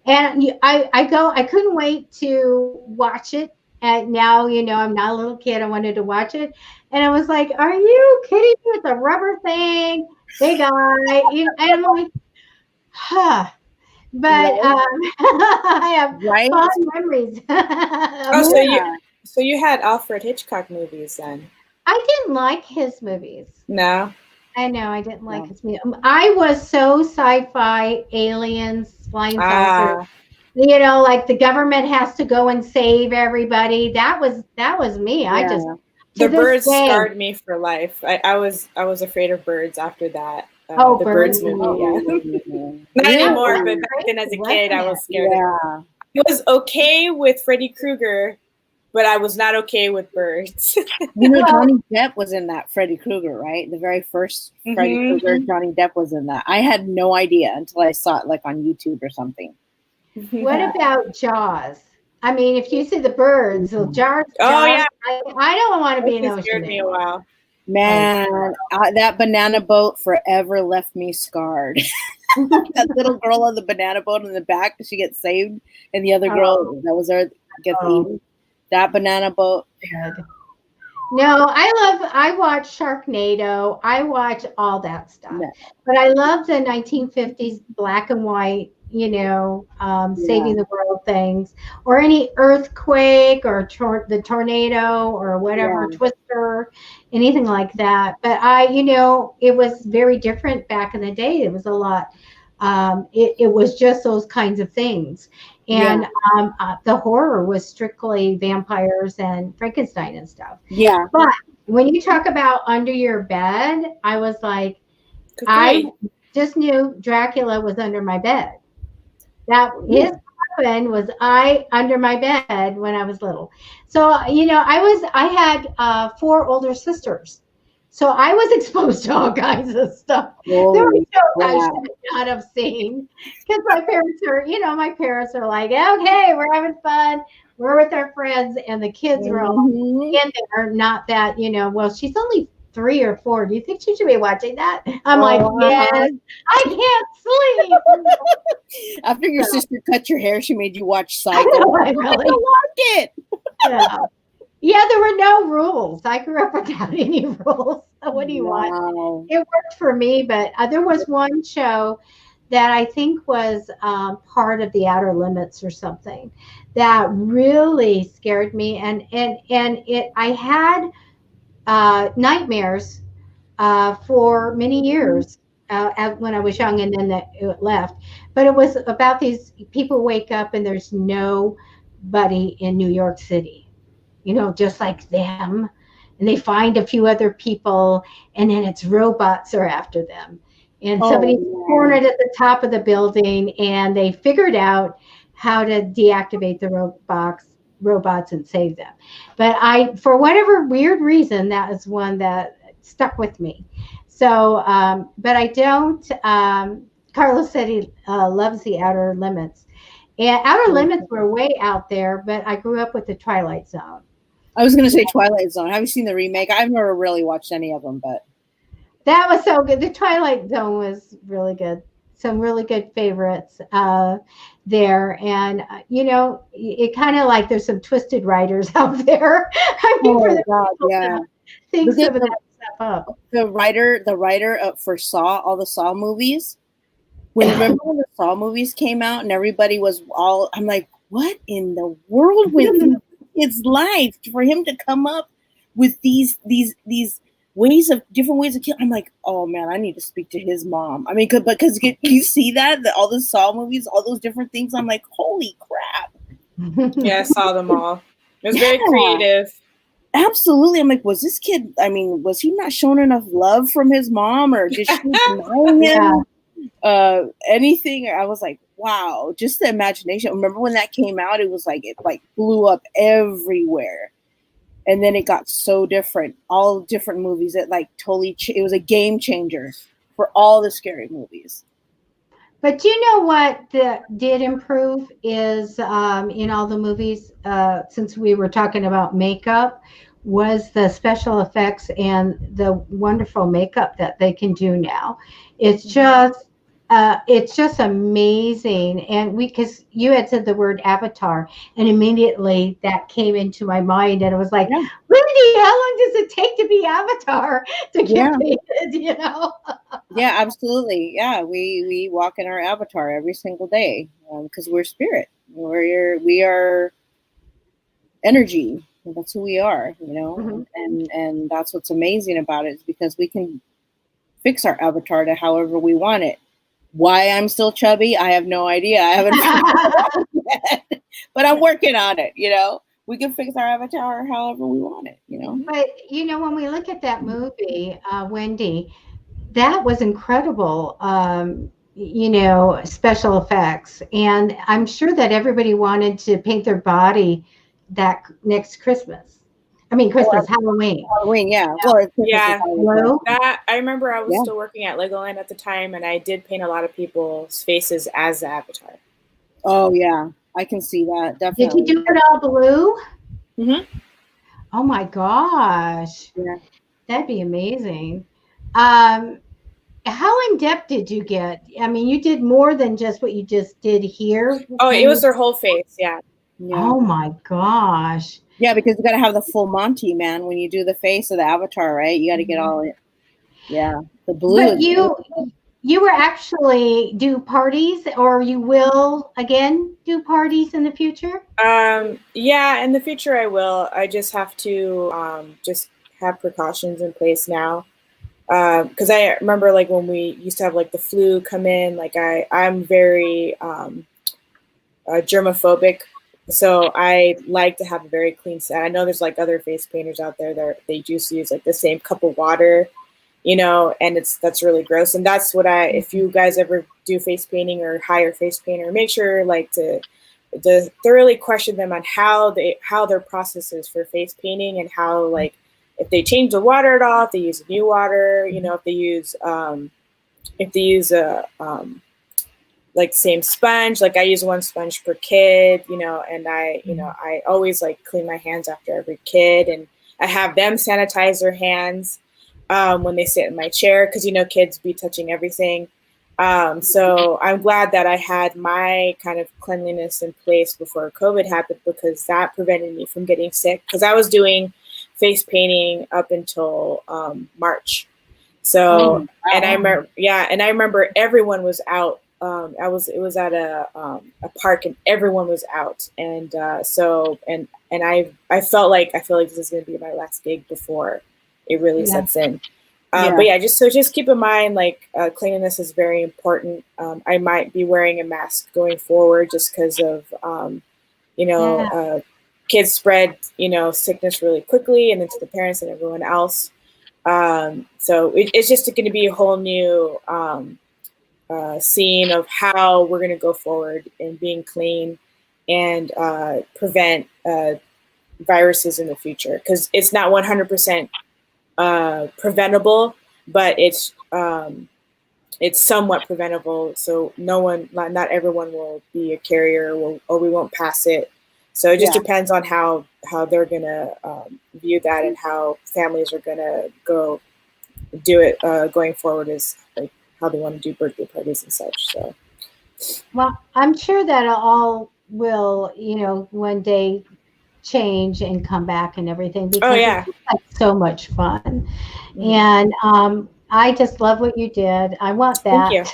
And I couldn't wait to watch it And now, I'm not a little kid. I wanted to watch it. And I was like, are you kidding me with the rubber thing? Big eye. And I'm like, huh. But I have fond memories. So you had Alfred Hitchcock movies then? I didn't like his movies. No. I know, I didn't like his movies. I was so sci-fi, aliens, flying saucers. Like the government has to go and save everybody. That was me. Yeah. I just the birds scarred me for life. I was afraid of birds after that. The birds movie. Not anymore, but back then as a kid, I was scared. I was okay with Freddy Krueger, but I was not okay with birds. Johnny Depp was in that Freddy Krueger, right? The very first Freddy Krueger, Johnny Depp was in that. I had no idea until I saw it like on YouTube or something. What about Jaws? I mean, if you see the birds, Jaws. I don't want to be an ocean. Scared me a while. Man, that banana boat forever left me scarred. That little girl on the banana boat in the back, she gets saved, and the other girl that was there gets eaten. That banana boat. No, I watch Sharknado. I watch all that stuff. No. But I love the 1950s black and white, saving the world things, or any earthquake or the tornado or whatever, Twister, anything like that. But it was very different back in the day. It was a lot. It was just those kinds of things. And the horror was strictly vampires and Frankenstein and stuff. Yeah. But when you talk about under your bed, I was like, I just knew Dracula was under my bed. That his coffin was under my bed when I was little. So, I had 4 older sisters. So I was exposed to all kinds of stuff. There were shows I should not have seen because my parents are like, okay, we're having fun. We're with our friends, and the kids are all in there. Not that, well, she's only 3 or 4. Do you think she should be watching that? I'm like, yes, I can't sleep. After your sister cut your hair, she made you watch Psycho. I really watch it. Yeah, there were no rules. I grew up without any rules. So what do you want? It worked for me, but there was one show that I think was part of the Outer Limits or something that really scared me, and I had nightmares for many years when I was young, and then it left. But it was about these people wake up and there's nobody in New York City. Just like them. And they find a few other people, and then it's robots are after them. And somebody's cornered at the top of the building, and they figured out how to deactivate the robots and save them. But for whatever weird reason, that is one that stuck with me. So, but I don't, Carlos said he loves the Outer Limits. And Outer Limits were way out there, but I grew up with the Twilight Zone. I was going to say Twilight Zone. Have you seen the remake? I've never really watched any of them, but that was so good. The Twilight Zone was really good. Some really good favorites there, and it kind of like there's some twisted writers out there. I mean, think some of that stuff up. The writer for Saw, all the Saw movies. Remember when the Saw movies came out and everybody was all? I'm like, what in the world with his life for him to come up with these different ways of killing? I'm like, oh man, I need to speak to his mom. I mean, because you see that all the Saw movies, all those different things. I'm like, holy crap. Yeah, I saw them all. It was very creative. Absolutely. I'm like, was this kid? I mean, was he not shown enough love from his mom, or did she know him? Anything? I was like, wow, just the imagination. Remember when that came out? It was like it blew up everywhere, and then it got so different. All different movies. It totally. It was a game changer for all the scary movies. But you know what did improve is in all the movies. Since we were talking about makeup, was the special effects and the wonderful makeup that they can do now. It's just it's just amazing. And because you had said the word avatar, and immediately that came into my mind, and it was like, Yeah. Wendy, how long does it take to be avatar to get Yeah. painted? Yeah, absolutely. Yeah, we walk in our avatar every single day because we're spirit. We are energy. That's who we are, Mm-hmm. and that's what's amazing about it is because we can fix our avatar to however we want it. Why I'm still chubby, I have no idea. I haven't figured it out yet, but I'm working on it. We can fix our avatar however we want it. But when we look at that movie, Wendy, that was incredible. Special effects, and I'm sure that everybody wanted to paint their body that next Christmas. Halloween. Halloween, yeah. Well, it's Yeah. Hello? That I remember I was Yeah. still working at Legoland at the time, and I did paint a lot of people's faces as the avatar. Oh yeah, I can see that Did definitely. you do it all blue? Mm-hmm. Oh my gosh, Yeah. that'd be amazing. How in depth did you get? I mean, you did more than just what you just did here. Oh, it was their whole face. Yeah. Yeah. Oh my gosh. Yeah, because you got to have the full Monty, man. When you do the face of the avatar, right? You got to get all it. Yeah, the blue. But you were actually do parties, or you will again do parties in the future? Yeah, in the future I will. I just have to just have precautions in place now. Because I remember like when we used to have like the flu come in, like I'm very germophobic, so I like to have a very clean set. I know there's like other face painters out there that they just use like the same cup of water, and that's really gross. And that's what if you guys ever do face painting or hire face painter, make sure like to thoroughly question them on how their process is for face painting, and how like if they change the water at all, if they use new water, if they use a like same sponge. Like I use one sponge per kid, and I always like clean my hands after every kid, and I have them sanitize their hands when they sit in my chair, because kids be touching everything. So I'm glad that I had my kind of cleanliness in place before COVID happened, because that prevented me from getting sick, because I was doing face painting up until March. So and I remember everyone was out. It was at a park, and everyone was out, and I feel like this is going to be my last gig before it really sets in. But yeah, just keep in mind, like cleanliness is very important. I might be wearing a mask going forward, just because of kids spread sickness really quickly, and then to the parents and everyone else. So it's just going to be a whole new scene of how we're going to go forward in being clean and prevent viruses in the future, because it's not 100% preventable, but it's somewhat preventable. So not everyone will be a carrier, or we won't pass it. So it just depends on how they're gonna view that, and how families are gonna go do it going forward, is like how they want to do birthday parties and such. So, well, I'm sure that all will, one day change and come back and everything, because it's like so much fun. And I just love what you did. I want that. Thank you.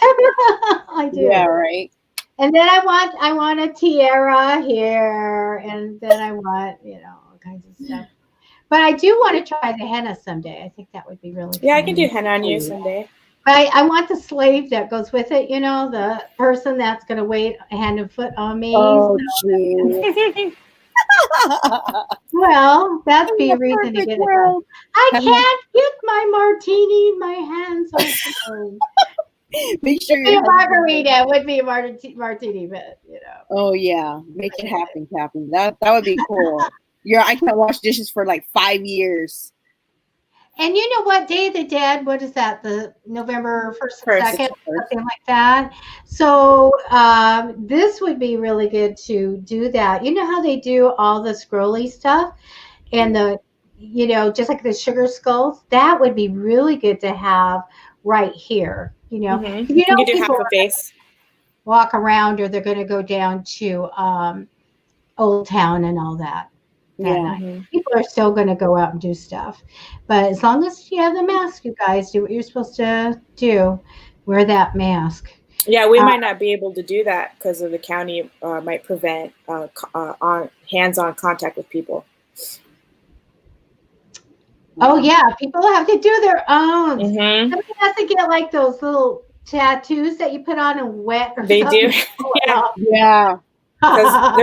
I do. Yeah, right. And then I want a tiara here, and then I want all kinds of stuff. But I do want to try the henna someday. I think that would be really fun. I can do henna on you someday. But I want the slave that goes with it, the person that's going to wait hand and foot on me. Oh, geez. Well, that'd be a reason to get it done. I can't get my martini in my hands. Make sure a margarita would be a martini, but Oh yeah, make it happen, Captain. That would be cool. I can't wash dishes for like 5 years. And you know what? Day of the Dead, what is that? The November 1st, 2nd, something like that. So this would be really good to do that. You know how they do all the scrolly stuff, and just like the sugar skulls? That would be really good to have right here, You know, Mm-hmm. you know do half people a face. walk around, or they're going to go down to Old Town and all that night. Mm-hmm. People are still going to go out and do stuff, but as long as you have the mask, you guys do what you're supposed to do. Wear that mask. Yeah, we might not be able to do that because of the county might prevent on hands-on contact with people. Oh yeah, people have to do their own. Mm-hmm. Somebody has to get like those little tattoos that you put on and wet or They something. do. Yeah. Because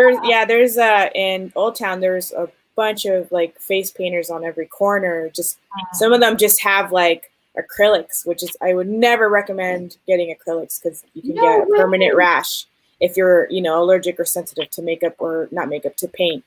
there's in Old Town there's a bunch of like face painters on every corner. Just some of them just have like acrylics, which is I would never recommend getting acrylics because you can get a permanent rash if you're allergic or sensitive to makeup or not makeup to paint.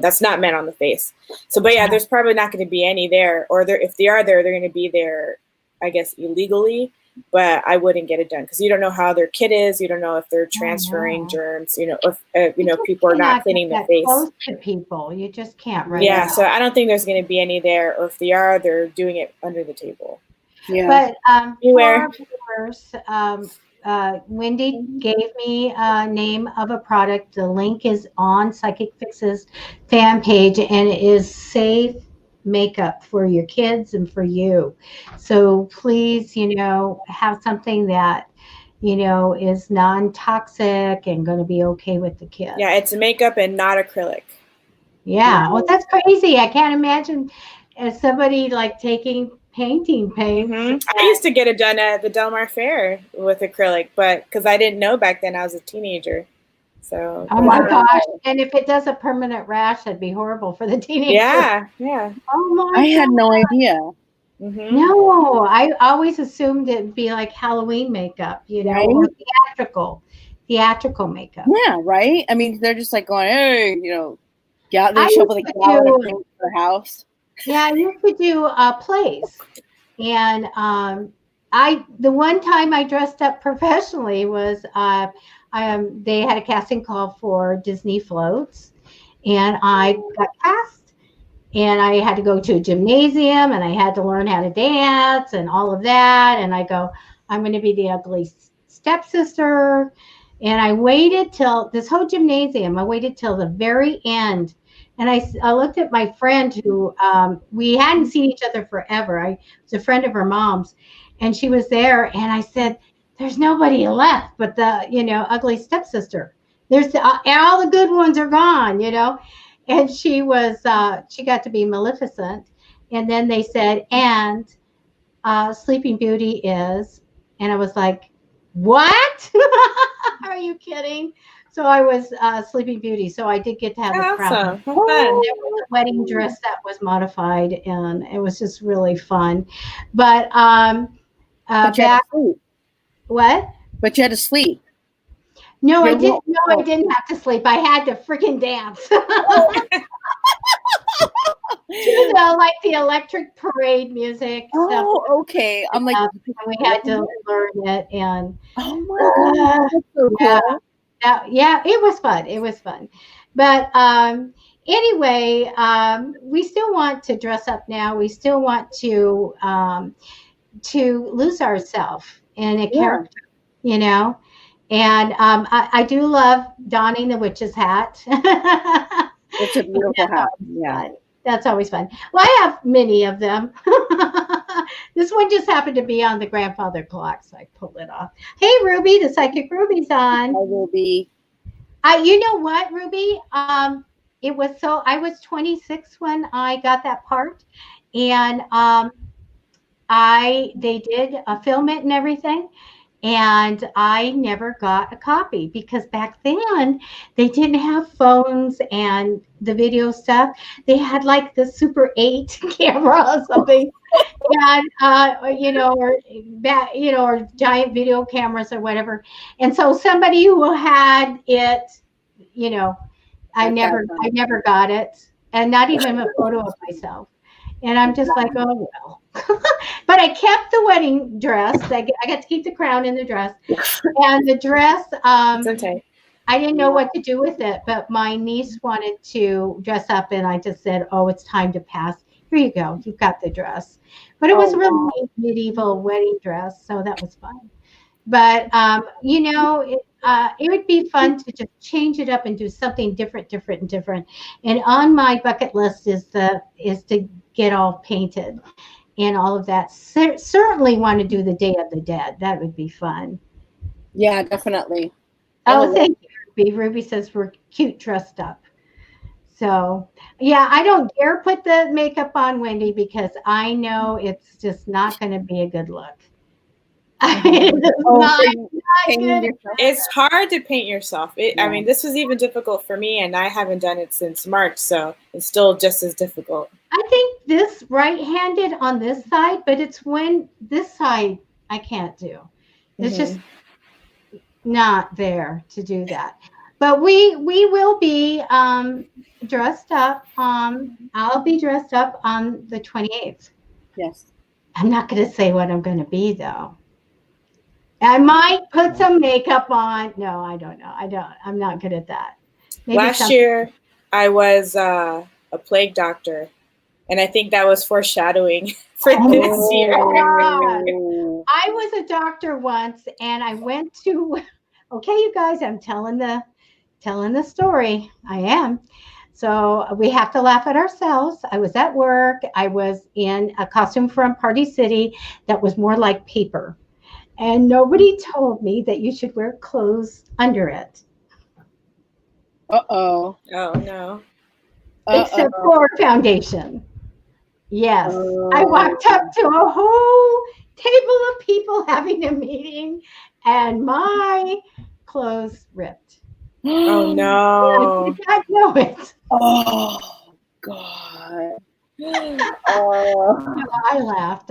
That's not meant on the face. So, but yeah, there's probably not going to be any there, or if they are there, they're going to be there, I guess, illegally. But I wouldn't get it done because you don't know how their kit is. You don't know if they're transferring germs. Or if people are not cleaning their face. Close to people, you just can't. Right. Yeah, so I don't think there's going to be any there, or if they are, they're doing it under the table. Yeah. But for our viewers, Wendy gave me a name of a product. The link is on Psychic Fix's fan page, and it is safe makeup for your kids and for you. So please, have something that, is non-toxic and going to be okay with the kids. Yeah, it's makeup and not acrylic. Yeah. Well, that's crazy. I can't imagine as somebody like taking painting paints. Mm-hmm. I used to get it done at the Del Mar Fair with acrylic, but because I didn't know back then, I was a teenager. So. Oh my gosh! And if it does a permanent rash, that'd be horrible for the teenager. Yeah. Oh my! I had no idea. Mm-hmm. No, I always assumed it'd be like Halloween makeup, right? Or theatrical makeup. Yeah, right. I mean, they're just like going, hey, they show up with a gallon of their house. Yeah, I used to do plays, and the one time I dressed up professionally was they had a casting call for Disney floats, and I got cast, and I had to go to a gymnasium, and I had to learn how to dance and all of that, and I go, I'm going to be the ugly stepsister, and I waited till this whole gymnasium. I waited till the very end. And I looked at my friend who we hadn't seen each other forever. I was a friend of her mom's, and she was there. And I said, "There's nobody left but the ugly stepsister. There's all the good ones are gone, And she was she got to be Maleficent. And then they said, and Sleeping Beauty is, and I was like, what? Are you kidding? So I was Sleeping Beauty. So I did get to have a crown. There was a wedding dress that was modified, and it was just really fun. But what? But you had to sleep. No, I didn't. No, I didn't have to sleep. I had to freaking dance. Like the electric parade music. Oh, okay. I'm like, and we had to learn it, and oh my god, that's so cool. Yeah, it was fun. It was fun. But anyway, we still want to dress up now. We still want to lose ourselves in a character, And I do love donning the witch's hat. It's a beautiful hat. Yeah. That's always fun. Well, I have many of them. This one just happened to be on the grandfather clock, so I pulled it off. Hey, Ruby, the Psychic Ruby's on. Hi, Ruby. You know what, Ruby? I was 26 when I got that part, and they did film it and everything. And I never got a copy because back then they didn't have phones and the video stuff. They had like the Super 8 camera or something, and or giant video cameras or whatever. And so somebody who had it, I never got it, and not even a photo of myself. And I'm just like, oh, well. But I kept the wedding dress. I got to keep the crown and the dress. And the dress, I didn't know what to do with it. But my niece wanted to dress up, and I just said, oh, it's time to pass here you go. You've got the dress. But it was a really neat medieval wedding dress, so that was fun. But it would be fun to just change it up and do something different. And on my bucket list is to get all painted and all of that. Certainly want to do the Day of the Dead. That would be fun. Yeah, definitely. Oh, thank you, Ruby. Ruby says we're cute dressed up. So, yeah, I don't dare put the makeup on, Wendy, because I know it's just not going to be a good look. It's hard to paint yourself. I mean, this was even difficult for me, and I haven't done it since March, so it's still just as difficult. I think this right-handed on this side, but it's when this side I can't do. It's just not there to do that. But we will be dressed up. I'll be dressed up on the 28th. Yes. I'm not going to say what I'm going to be, though. I might put some makeup on. No, I don't know. I'm not good at that. Maybe Last year, I was a plague doctor, and I think that was foreshadowing for this year. God. I was a doctor once, and I went to. Okay, you guys, I'm telling the story. I am. So we have to laugh at ourselves. I was at work. I was in a costume from Party City that was more like paper. And nobody told me that you should wear clothes under it. Uh-oh. Oh, no. Except for foundation. Yes. I walked up to a whole table of people having a meeting, and my clothes ripped. Oh, no. I did not know it. Oh, God. I laughed.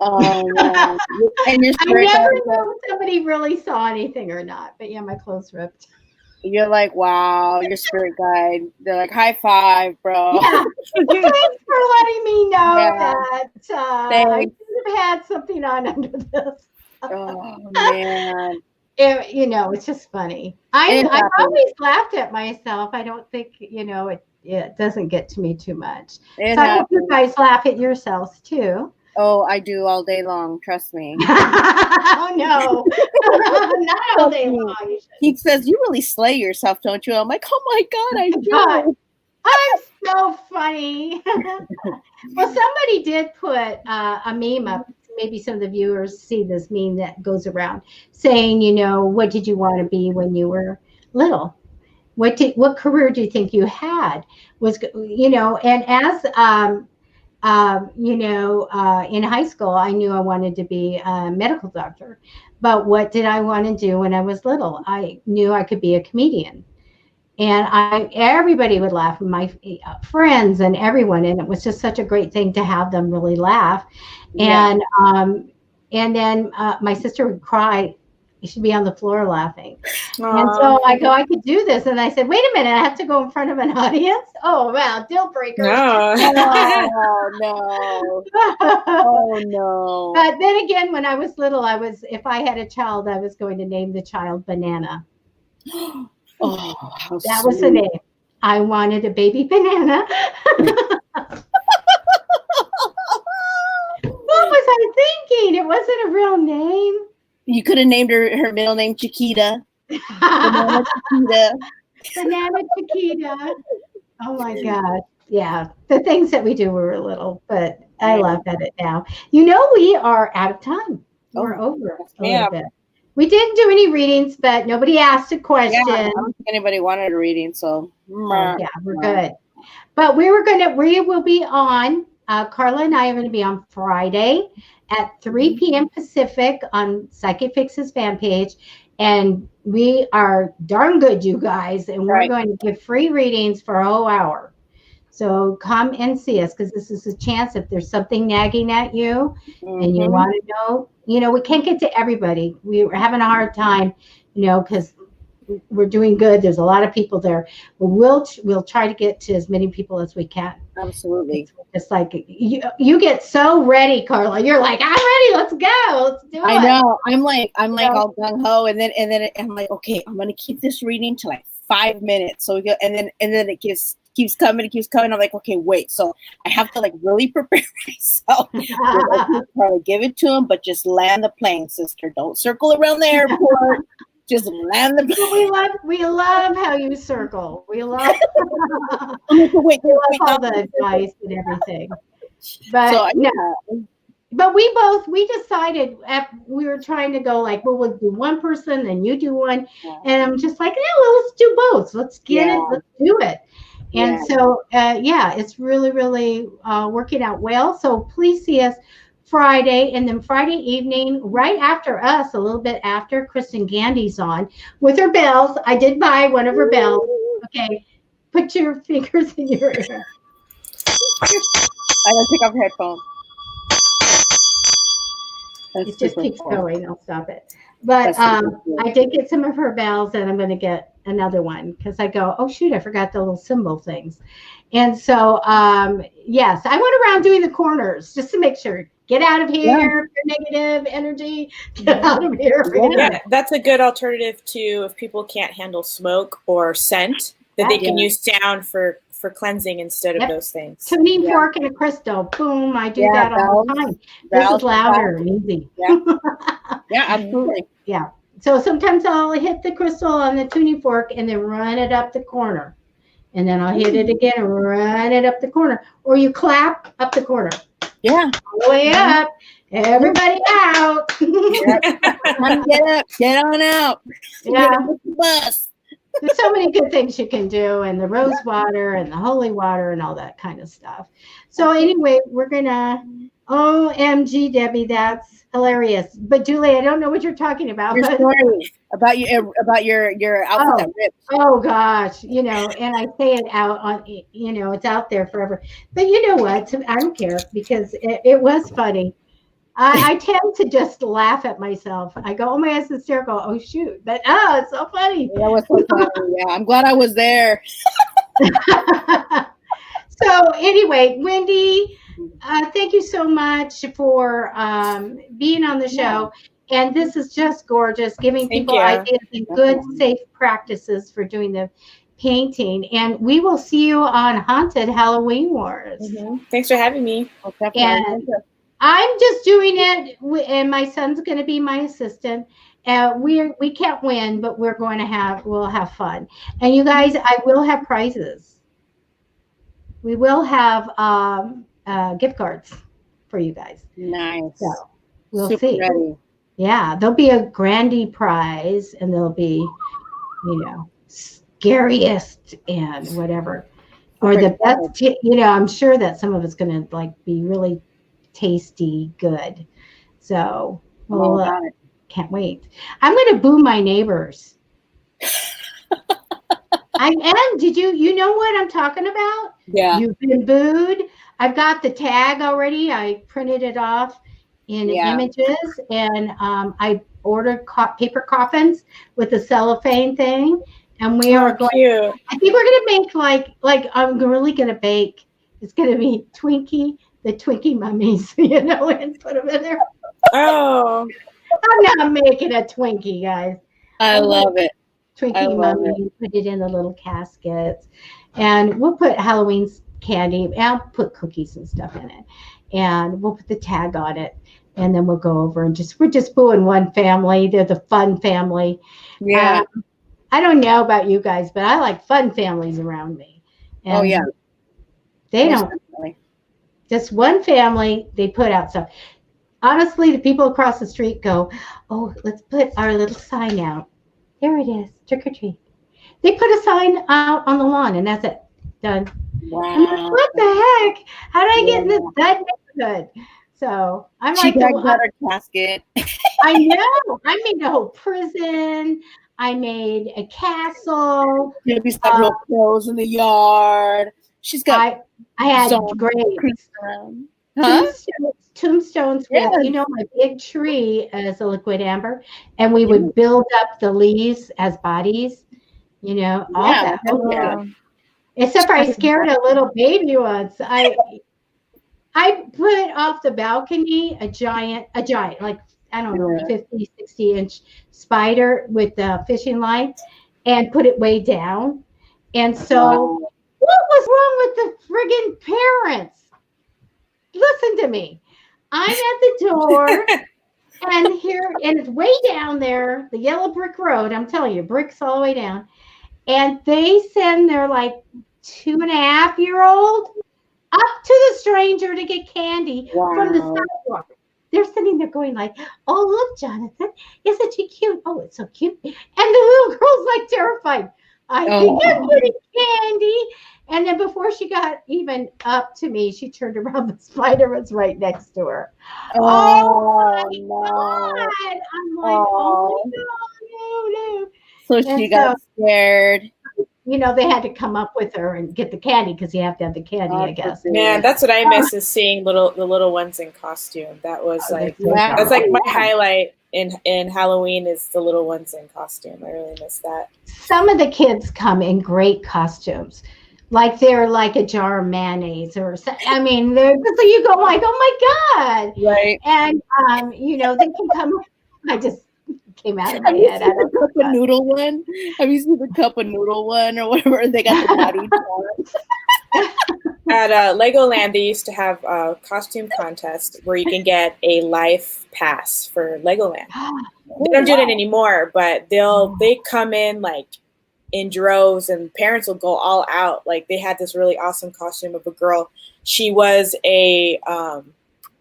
Oh, man. And I never know if somebody really saw anything or not, but yeah, my clothes ripped. You're like, wow, your spirit guide. They're like, high five, bro. Yeah. Thanks for letting me know that I could have had something on under this. Oh, man. It's just funny. I've always laughed at myself. I don't think, it doesn't get to me too much. I hope you guys laugh at yourselves too. Oh, I do all day long. Trust me. Oh, no. Not all day long. He says, you really slay yourself, don't you? I'm like, oh, my God, I do. God, I'm so funny. Well, somebody did put a meme up. Maybe some of the viewers see this meme that goes around saying, what did you want to be when you were little? What career do you think you had? And as in high school, I knew I wanted to be a medical doctor. But what did I want to do when I was little? I knew I could be a comedian. And everybody would laugh, my friends and everyone. And it was just such a great thing to have them really laugh. Yeah. And then my sister would cry. You should be on the floor laughing. And so I go, I could do this. And I said, wait a minute, I have to go in front of an audience? Oh, wow, deal breaker. No. Oh, no. Oh, no. But then again, when I was little, if I had a child, I was going to name the child Banana. Oh, how that sweet. Was the name. I wanted a baby banana. What was I thinking? It wasn't a real name. You could have named her middle name Chiquita. Banana Chiquita. Banana Chiquita. Oh my God. Yeah. The things that we do when we were little, but I laugh at it now. We are out of time. We're over a little bit. We didn't do any readings, but nobody asked a question. Yeah, I don't think anybody wanted a reading, so yeah, we're good. But we will be on. Carla and I are going to be on Friday at 3 p.m. Pacific on Psychic Fix's fan page. And we are darn good, you guys. And we're going to give free readings for a whole hour. So come and see us, because this is a chance if there's something nagging at you and you want to know. We can't get to everybody. We're having a hard time, because we're doing good. There's a lot of people there. But we'll try to get to as many people as we can. Absolutely. It's like you get so ready, Carla. You're like, I'm ready. Let's go. Let's do it. I know. I'm like all gung ho, and then I'm like, okay, I'm gonna keep this reading to like 5 minutes. So we go, and then it gets keeps coming. I'm like, okay, wait. So I have to like really prepare myself. Probably give it to him, but just land the plane, sister. Don't circle around the airport. Just land the plane. We love how you circle. We love, wait, all the advice and everything. But so, no. But we decided we were trying to go like, well, we'll do one person, then you do one. Yeah. And I'm just like, yeah, well, let's do both. Let's get it. Let's do it. And so, it's really, really working out well. So please see us Friday, and then Friday evening, right after us, a little bit after, Kristen Gandy's on with her bells. I did buy one of her bells. Okay, put your fingers in your ear. I gotta take off your headphones. It just keeps going. I'll stop it. But I did get some of her bells, and I'm going to get another one because I go, oh, shoot, I forgot the little symbol things. And so, yes, I went around doing the corners just to make sure. Get out of here, negative energy. Get out of here. Yeah, that's a good alternative to if people can't handle smoke or scent, that they can use sound for cleansing instead of those things. Tuning fork and a crystal. Boom. I do that all the time. This is louder and easy. Yeah, absolutely. Yeah. So sometimes I'll hit the crystal on the tuning fork and then run it up the corner. And then I'll hit it again and run it up the corner. Or you clap up the corner. Yeah. All the way up. Everybody out. Get up. Get on out. Yeah. Get on the bus. There's so many good things you can do, and the rose water and the holy water and all that kind of stuff. So anyway, we're gonna, OMG, Debbie, that's hilarious. But Julie, I don't know what you're talking about. Your story about your outfit that ripped. Oh gosh, and I say it out on, it's out there forever. But you know what? I don't care because it was funny. I tend to just laugh at myself. I go, oh my, it's hysterical. Oh shoot. But it's so funny. That was so funny. Yeah, I'm glad I was there. So anyway, Wendy, thank you so much for being on the show. And this is just gorgeous, giving people ideas and good, safe practices for doing the painting. And we will see you on Haunted Halloween Wars. Mm-hmm. Thanks for having me. And I'm just doing it, and my son's going to be my assistant. We can't win, but we'll have fun. And you guys, I will have prizes. We will have gift cards for you guys. Nice. So we'll Super see. Ready. Yeah, there'll be a Grandy prize, and there'll be, scariest and whatever, or the best. I'm sure that some of it's going to be really tasty good. So can't wait. I'm going to boo my neighbors. I am. Did you know what I'm talking about? Yeah. You've been booed. I've got the tag already. I printed it off in images, and I ordered paper coffins with the cellophane thing, and we are going. Cute. I think we're going to make like I'm really going to bake. It's going to be the Twinkie mummies, and put them in there. Oh, I'm not making a Twinkie, guys. I love it. Twinkie mummy, put it in the little caskets, and we'll put Halloween candy. I'll put cookies and stuff in it, and we'll put the tag on it, and then we'll go over and we're just booing one family. They're the fun family. Yeah. I don't know about you guys, but I like fun families around me. And they don't. Definitely. Just one family, they put out stuff. Honestly, the people across the street go, oh, let's put our little sign out. There it is, trick or treat. They put a sign out on the lawn, and that's it. Done. Wow. I'm like, what the heck? How did I get in this bad neighborhood? So I'm she like, got her casket. I know. I made a whole prison. I made a castle. Maybe some real clothes in the yard. She's got. I had graves. Tombstones with, my big tree as a liquid amber, and we would build up the leaves as bodies, all that. Yeah. Except for I scared a little baby once. I put off the balcony a giant, like, I don't know, 50, 60-inch spider with the fishing line and put it way down. And so What was wrong with the friggin' parents? Listen to me. I'm at the door, and it's way down there, the yellow brick road. I'm telling you, bricks all the way down. And they send their like 2.5-year-old up to the stranger to get candy from the sidewalk. They're sitting there going like, "Oh, look, Jonathan, isn't she cute? Oh, it's so cute." And the little girl's like terrified. I think I'm getting candy. And then before she got even up to me, she turned around. The spider was right next to her. Oh my God. I'm like, oh no. So she got scared. You know, they had to come up with her and get the candy because you have to have the candy, I guess. Man, that's what I miss is seeing the little ones in costume. That was that's like my highlight in Halloween is the little ones in costume. I really miss that. Some of the kids come in great costumes. Like they're like a jar of mayonnaise or I mean, so you go like, oh my God. Right. And, you know, they can come. I just came out of my head. Have you seen the cup of noodle one? Have you seen the cup of noodle one or whatever? They got the body At Legoland, they used to have a costume contest where you can get a life pass for Legoland. They don't do it anymore, but they come in like in droves, and parents will go all out. Like they had this really awesome costume of a girl. She was a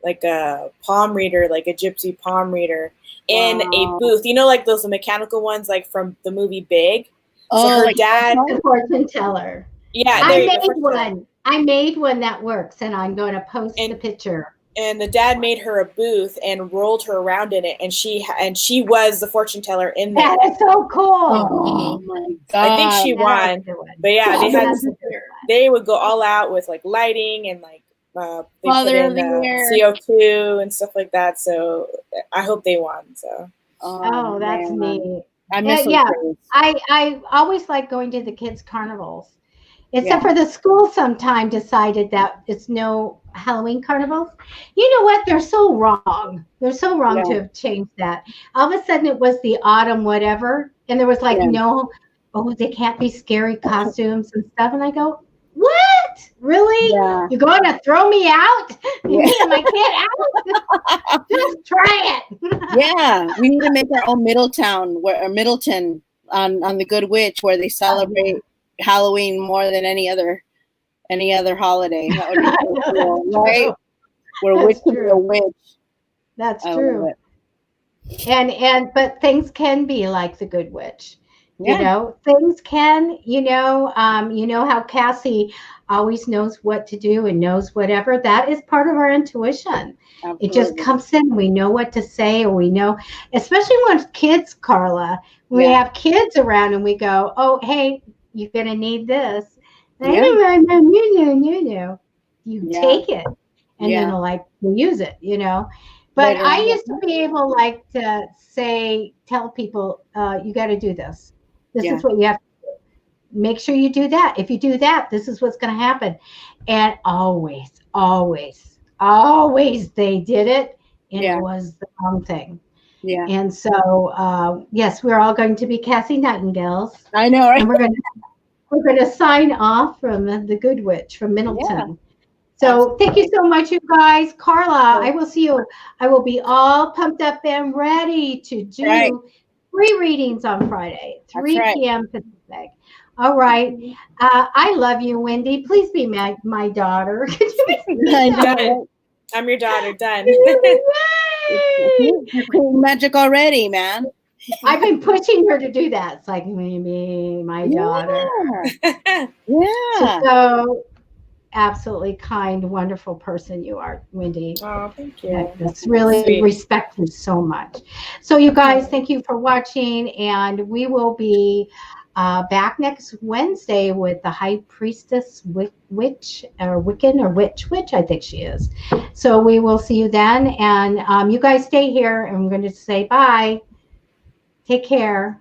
like a palm reader, like a gypsy palm reader in a booth. You know, like those mechanical ones, like from the movie Big. So her dad, the fortune teller. Yeah, I made one that works, and I'm going to post the picture. And the dad made her a booth and rolled her around in it, and she was the fortune teller in there. That is so cool. Oh my God. I think she won. But yeah, they would go all out with like lighting and like they put in CO2 and stuff like that. So I hope they won. So that's neat. I miss I always like going to the kids' carnivals. Except for the school sometime decided that it's no Halloween carnivals. You know what? They're so wrong. They're so wrong to have changed that. All of a sudden it was the autumn whatever. And there was like they can't be scary costumes and stuff. And I go, what? Really? Yeah. You're going to throw me out? You need my kid out? Just try it. Yeah. We need to make our own Middleton on the Good Witch where they celebrate Halloween more than any other holiday. That would be so cool, right? Where witch can be a witch. That's true. But things can be like the Good Witch. You know, things can, you know how Cassie always knows what to do and knows whatever. That is part of our intuition. Absolutely. It just comes in. We know what to say, or we know, especially when kids, Carla, we have kids around and we go, oh, hey, you're going to need this. You take it and then like use it, you know. But I used to be able like to tell people, you got to do this. This is what you have to do. Make sure you do that. If you do that, this is what's going to happen. And always they did it. And it was the wrong thing. Yeah. And so, yes, we're all going to be Cassie Nightingales. I know, right? And we're going to sign off from the Good Witch from Middleton. Yeah. So thank you so much, you guys. Carla, I will see you. I will be all pumped up and ready to do free readings on Friday, 3 p.m. Pacific. All right. I love you, Wendy. Please be my daughter. I'm your daughter. Done. Magic already, man. I've been pushing her to do that. It's like, maybe my daughter. Yeah. So absolutely kind, wonderful person you are, Wendy. Oh, thank you. That's really respect you so much. So you guys, thank you for watching, and we will be back next Wednesday with the High Priestess Witch or Wiccan or Witch, I think she is. So we will see you then, and you guys stay here, and I'm going to say bye. Take care.